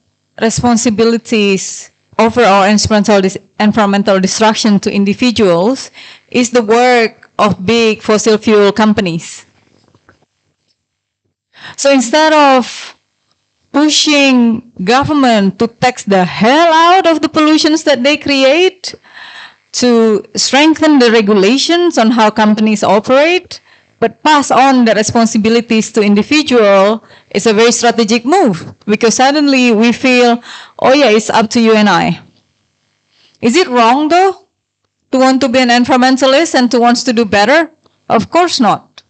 responsibilities over our environmental destruction to individuals is the work of big fossil fuel companies. So instead of pushing government to tax the hell out of the pollutions that they create, to strengthen the regulations on how companies operate, but pass on the responsibilities to individual, is a very strategic move, because suddenly we feel, oh yeah, it's up to you and I. Is it wrong though to want to be an environmentalist and to want to do better? Of course not.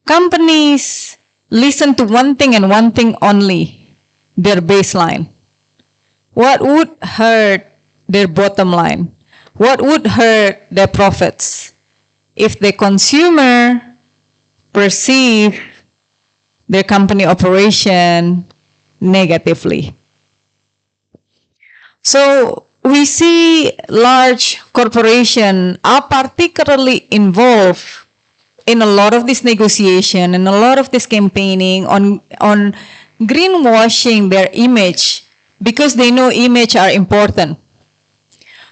Companies listen to one thing and one thing only, their baseline. What would hurt their bottom line? What would hurt their profits if the consumer perceive their company operation negatively? So we see large corporations are particularly involved in a lot of this negotiation and a lot of this campaigning on greenwashing their image because they know image are important.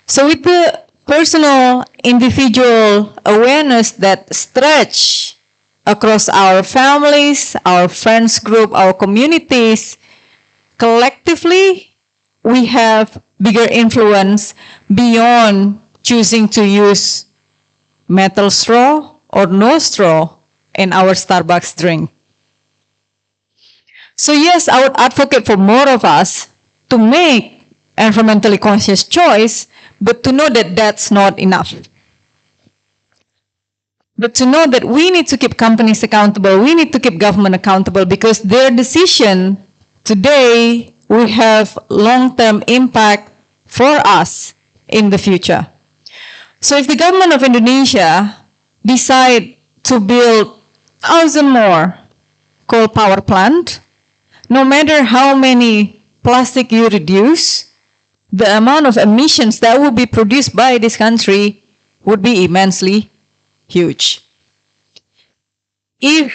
So with the personal individual awareness that stretch across our families, our friends group, our communities, collectively we have bigger influence beyond choosing to use metal straw or no straw in our Starbucks drink. So yes, I would advocate for more of us to make environmentally conscious choice, but to know that that's not enough. But to know that we need to keep companies accountable, we need to keep government accountable because their decision today will have long-term impact for us in the future. So if the government of Indonesia decide to build 1,000 more coal power plant, no matter how many plastic you reduce, the amount of emissions that will be produced by this country would be immensely huge. If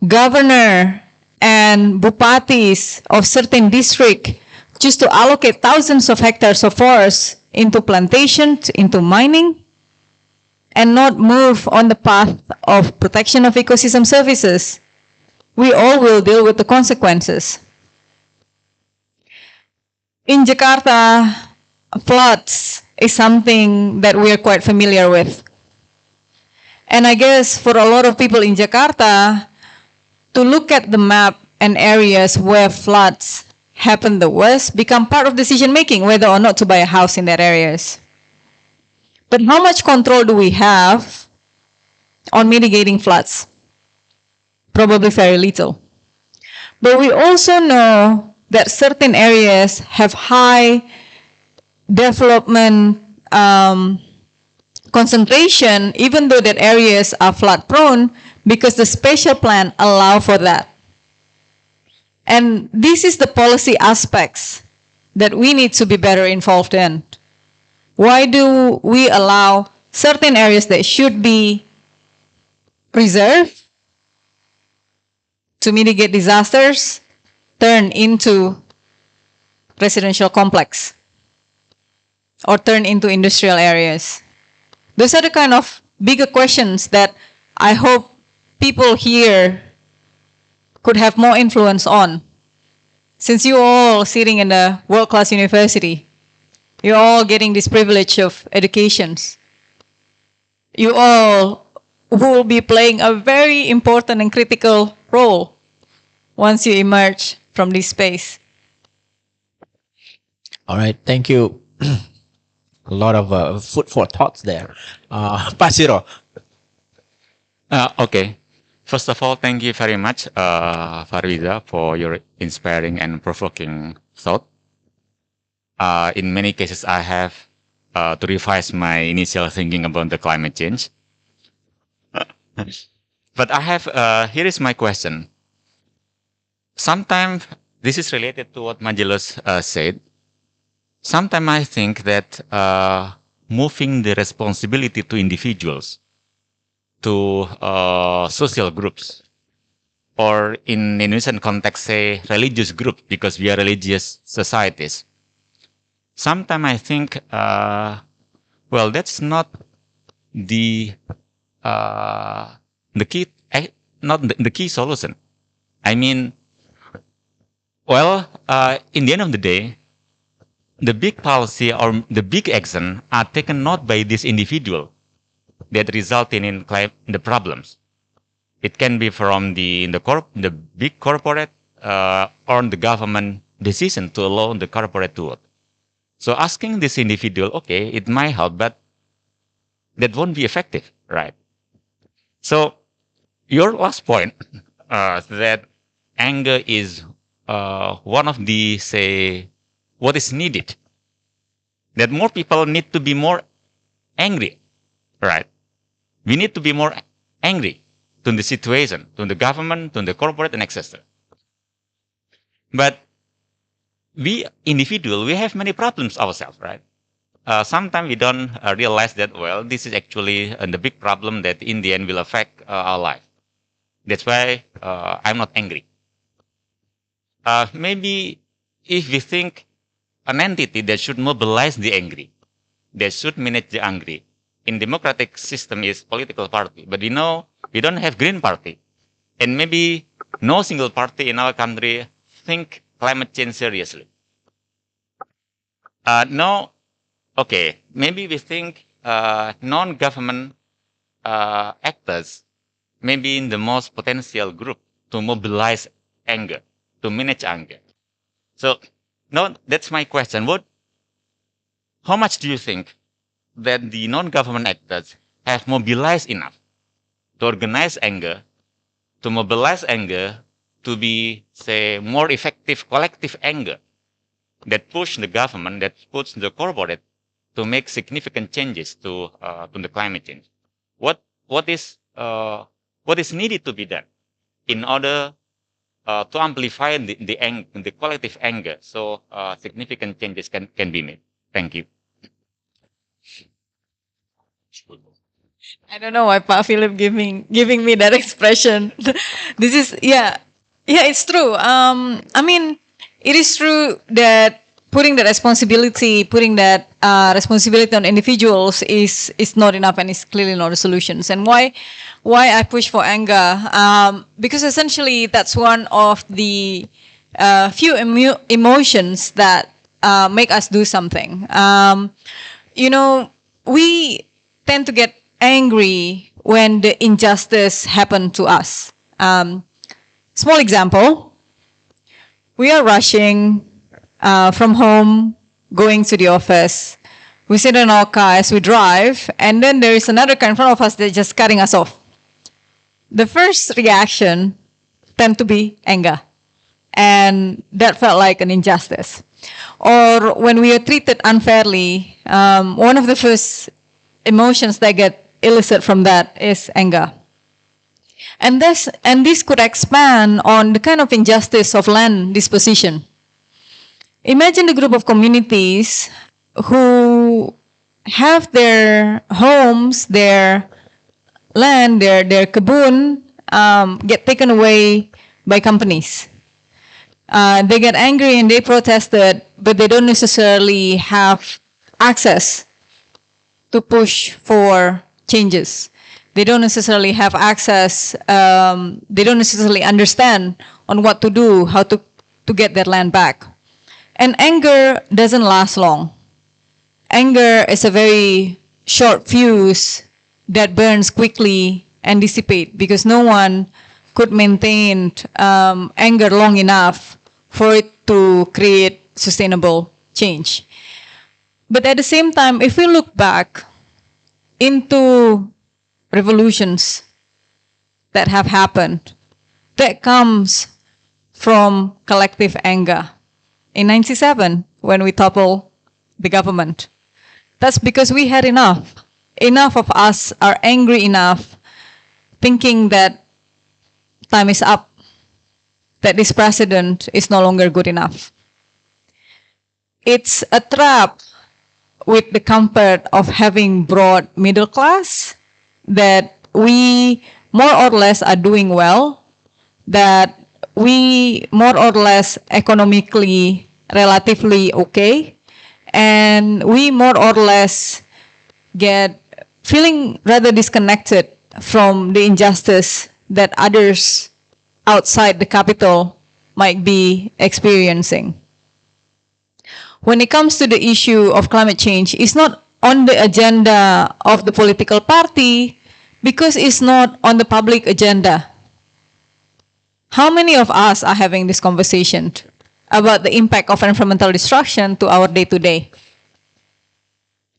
governor and bupatis of certain district choose to allocate thousands of hectares of forest into plantations, into mining, and not move on the path of protection of ecosystem services, we all will deal with the consequences. In Jakarta, floods is something that we are quite familiar with. And I guess for a lot of people in Jakarta, to look at the map and areas where floods happen the worst become part of decision making, whether or not to buy a house in that areas. But how much control do we have on mitigating floods? Probably very little. But we also know that certain areas have high development concentration, even though that areas are flood prone, because the spatial plan allow for that. And this is the policy aspects that we need to be better involved in. Why do we allow certain areas that should be preserved to mitigate disasters turn into residential complex or turn into industrial areas? Those are the kind of bigger questions that I hope people here could have more influence on. Since you all sitting in a world-class university, you're all getting this privilege of educations. You all will be playing a very important and critical role once you emerge from this space. All right, thank you. A lot of food for thoughts there. Pasiro. Okay. First of all, thank you very much, Farwiza, for your inspiring and provoking thought. In many cases, I have to revise my initial thinking about the climate change. But I have, here is my question. Sometimes, this is related to what Majelos said. Sometimes I think that moving the responsibility to individuals, to social groups, or in Indonesian context, say religious groups, because we are religious societies. Sometimes I think, well, that's not the key, not the key solution. I mean, well, in the end of the day, the big policy or the big action are taken not by this individual that result in the problems. It can be from the big corporate or the government decision to allow the corporate to work. So asking this individual, okay, it might help, but that won't be effective, right? So your last point, that anger is one of the, say, what is needed. That more people need to be more angry, right? We need to be more angry to the situation, to the government, to the corporate, and etc. But we individual, we have many problems ourselves, right? sometimes we don't realize that, well, this is actually the big problem that in the end will affect our life. That's why I'm not angry. Maybe if we think an entity that should mobilize the angry, that should manage the angry. In democratic system is political party, but we know we don't have green party. And maybe no single party in our country think climate change seriously. No, okay, maybe we think non-government actors may be in the most potential group to mobilize anger, to manage anger. So, no, that's my question. How much do you think that the non-government actors have mobilized enough to organize anger, to mobilize anger, to be, say, more effective collective anger that push the government, that push the corporate to make significant changes to the climate change? What is needed to be done in order to amplify the collective anger so significant changes can be made? Thank you. I don't know why Pa Philip giving me that expression. This is it's true. I mean, it is true that putting that responsibility on individuals is not enough, and is clearly not a solution. And why I push for anger? Because essentially that's one of the few emotions that make us do something. We tend to get angry when the injustice happened to us. Small example, we are rushing from home, going to the office. We sit in our car as we drive, and then there is another car in front of us that's just cutting us off. The first reaction tend to be anger, and that felt like an injustice. Or when we are treated unfairly, one of the first emotions that get elicited from that is anger. And this could expand on the kind of injustice of land disposition. Imagine a group of communities who have their homes, their land, their kebun get taken away by companies. They get angry and they protested, but they don't necessarily have access to push for changes. They don't necessarily have access, they don't necessarily understand on what to do, how to get their land back. And anger doesn't last long. Anger is a very short fuse that burns quickly and dissipates, because no one could maintain anger long enough for it to create sustainable change. But at the same time, if we look back into revolutions that have happened, that comes from collective anger. In 1997, when we toppled the government, that's because we had enough. Enough of us are angry enough, thinking that time is up, that this president is no longer good enough. It's a trap with the comfort of having broad middle class, that we more or less are doing well, that we more or less economically relatively okay, and we more or less get feeling rather disconnected from the injustice that others outside the capital might be experiencing. When it comes to the issue of climate change, it's not on the agenda of the political party because it's not on the public agenda. How many of us are having this conversation about the impact of environmental destruction to our day-to-day?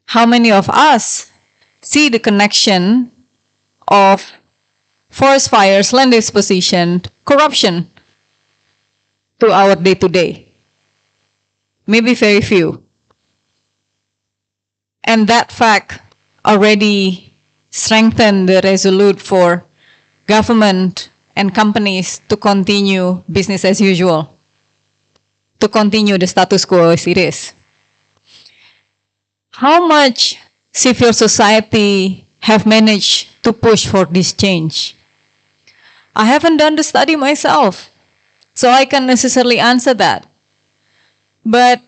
How many of us see the connection of forest fires, land disposition, corruption to our day-to-day? Maybe very few. And that fact already strengthened the resolute for government and companies to continue business as usual, to continue the status quo as it is. how much civil society have managed to push for this change? I haven't done the study myself, so I can't necessarily answer that. But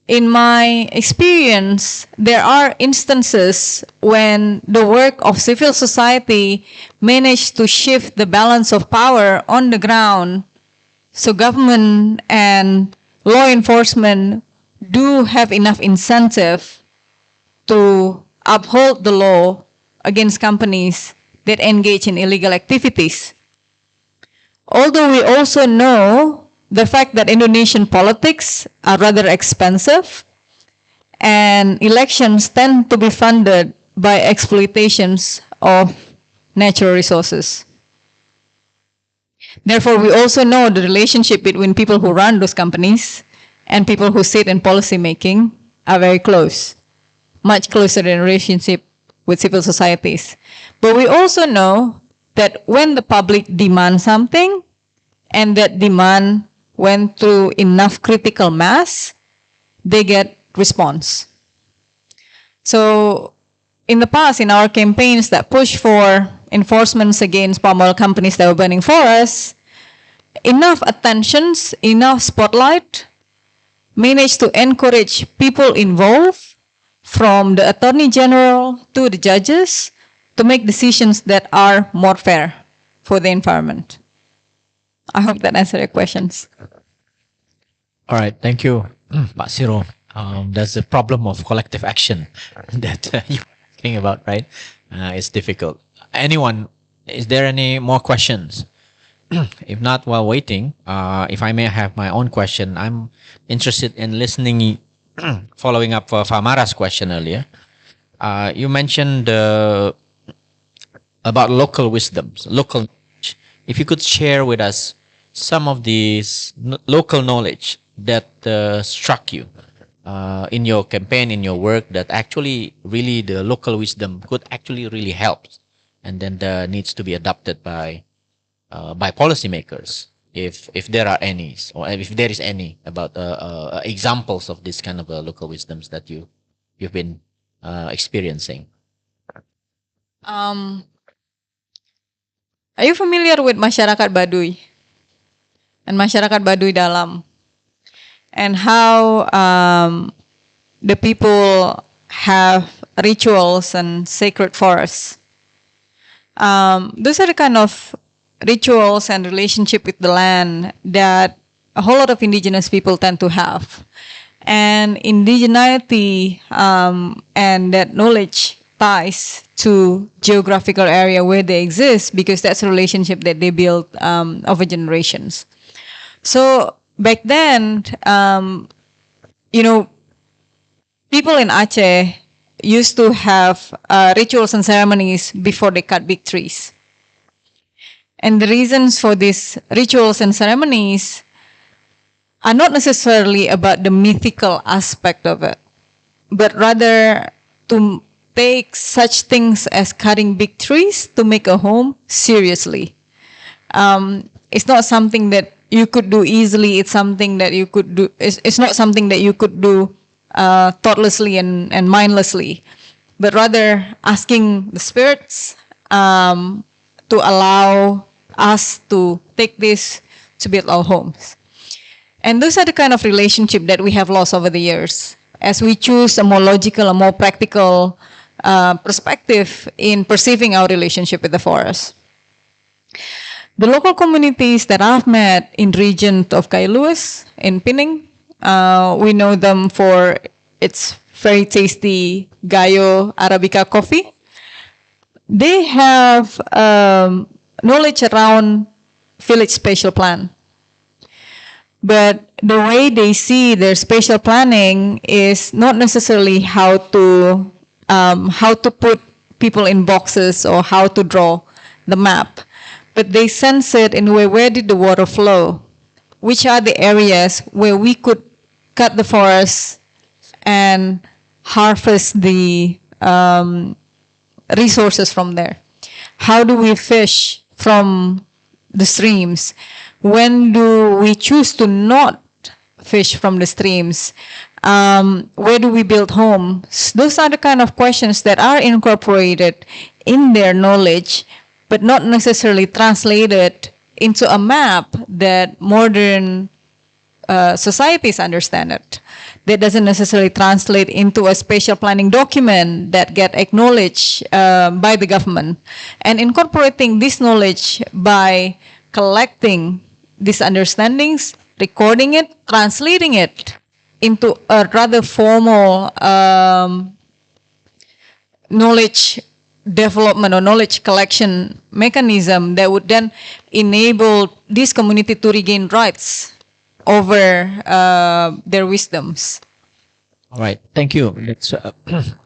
in my experience, there are instances when the work of civil society managed to shift the balance of power on the ground, so government and law enforcement do have enough incentive to uphold the law against companies that engage in illegal activities. Although we also know the fact that Indonesian politics are rather expensive and elections tend to be funded by exploitations of natural resources. Therefore, we also know the relationship between people who run those companies and people who sit in policy making are very close, much closer than relationship with civil societies. But we also know that when the public demands something and that demand went through enough critical mass, they get response. So in the past, in our campaigns that push for enforcements against palm oil companies that were burning forests, enough attentions, enough spotlight managed to encourage people involved, from the Attorney General to the judges, to make decisions that are more fair for the environment. I hope that answered your questions. All right, thank you, Pak Siro. There's a problem of collective action that you're talking about, right? It's difficult. Anyone, is there any more questions? If not, while waiting, if I may have my own question, I'm interested in listening, following up for Famara's question earlier. You mentioned about local wisdoms, local knowledge. If you could share with us some of these local knowledge that struck you in your campaign, in your work, that actually really the local wisdom could actually really help, and then needs to be adopted by policymakers, if there are any, or if there is any, about examples of this kind of local wisdoms that you've been experiencing. Are you familiar with masyarakat Baduy and masyarakat Baduy Dalam, and how the people have rituals and sacred forests? Those are the kind of rituals and relationship with the land that a whole lot of indigenous people tend to have. And indigeneity and that knowledge ties to geographical area where they exist, because that's a relationship that they built over generations. So back then, people in Aceh used to have rituals and ceremonies before they cut big trees. And the reasons for these rituals and ceremonies are not necessarily about the mythical aspect of it, but rather to take such things as cutting big trees to make a home seriously. It's not something that you could do easily. It's something that you could do. It's not something that you could do thoughtlessly and mindlessly, but rather asking the spirits to allow us to take this to build our homes. And those are the kind of relationship that we have lost over the years, as we choose a more logical, a more practical perspective in perceiving our relationship with the forest. The local communities that I've met in region of Kailuis, in Pining, we know them for its very tasty Gayo Arabica coffee. They have knowledge around village spatial plan. But the way they see their spatial planning is not necessarily how to put people in boxes or how to draw the map, but they sense it in a way, where did the water flow? Which are the areas where we could cut the forest and harvest the resources from there? How do we fish from the streams? When do we choose to not fish from the streams? Where do we build homes? Those are the kind of questions that are incorporated in their knowledge, but not necessarily translated into a map that modern societies understand it. That doesn't necessarily translate into a spatial planning document that get acknowledged by the government. And incorporating this knowledge by collecting these understandings, recording it, translating it into a rather formal knowledge development or knowledge collection mechanism that would then enable this community to regain rights over their wisdoms. All right, thank you. It's,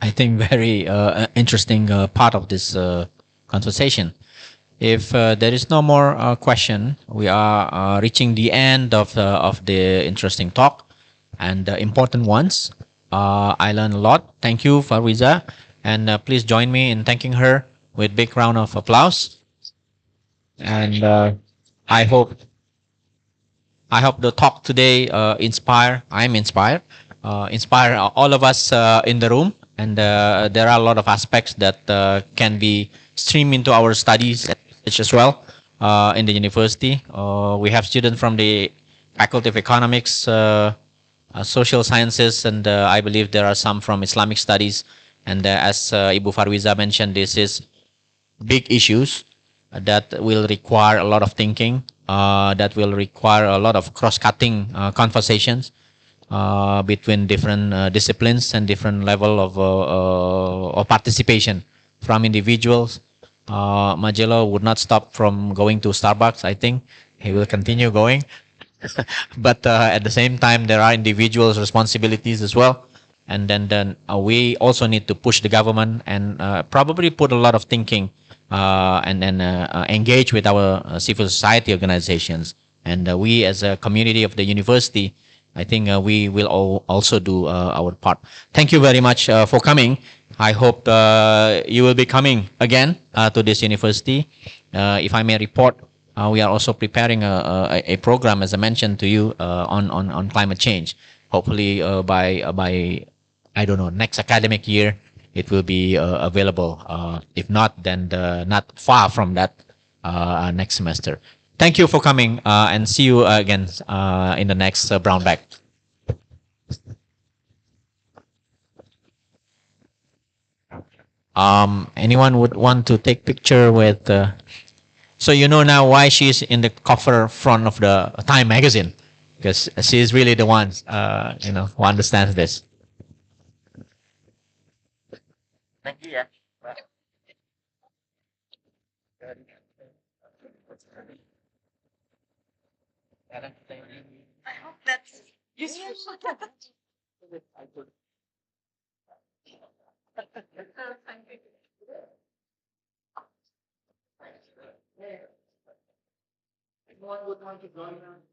I think, very interesting part of this conversation. If there is no more question, we are reaching the end of the interesting talk and important ones. I learned a lot. Thank you, Farwiza, and please join me in thanking her with big round of applause. And I hope the talk today inspire. I'm inspired. Inspire all of us in the room, and there are a lot of aspects that can be streamed into our studies as well in the university. We have students from the Faculty of Economics, Social Sciences, and I believe there are some from Islamic Studies. And as Ibu Farwiza mentioned, this is big issues that will require a lot of thinking, that will require a lot of cross-cutting conversations between different disciplines and different level of participation from individuals. Majello would not stop from going to Starbucks. I think he will continue going. But at the same time, there are individuals' responsibilities as well. And then we also need to push the government and probably put a lot of thinking and then engage with our civil society organizations. And we, as a community of the university, I think we will also do our part. Thank you very much for coming. I hope you will be coming again to this university. If I may report, we are also preparing a program, as I mentioned to you, on climate change. Hopefully by I don't know, next academic year, it will be available. If not, then not far from that next semester. Thank you for coming and see you again in the next brown bag. Anyone would want to take picture with? So you know now why she's in the cover front of the Time magazine, because she is really the one, who understands this. Thank you. Yeah. I hope that's useful. Anyone would want to join us?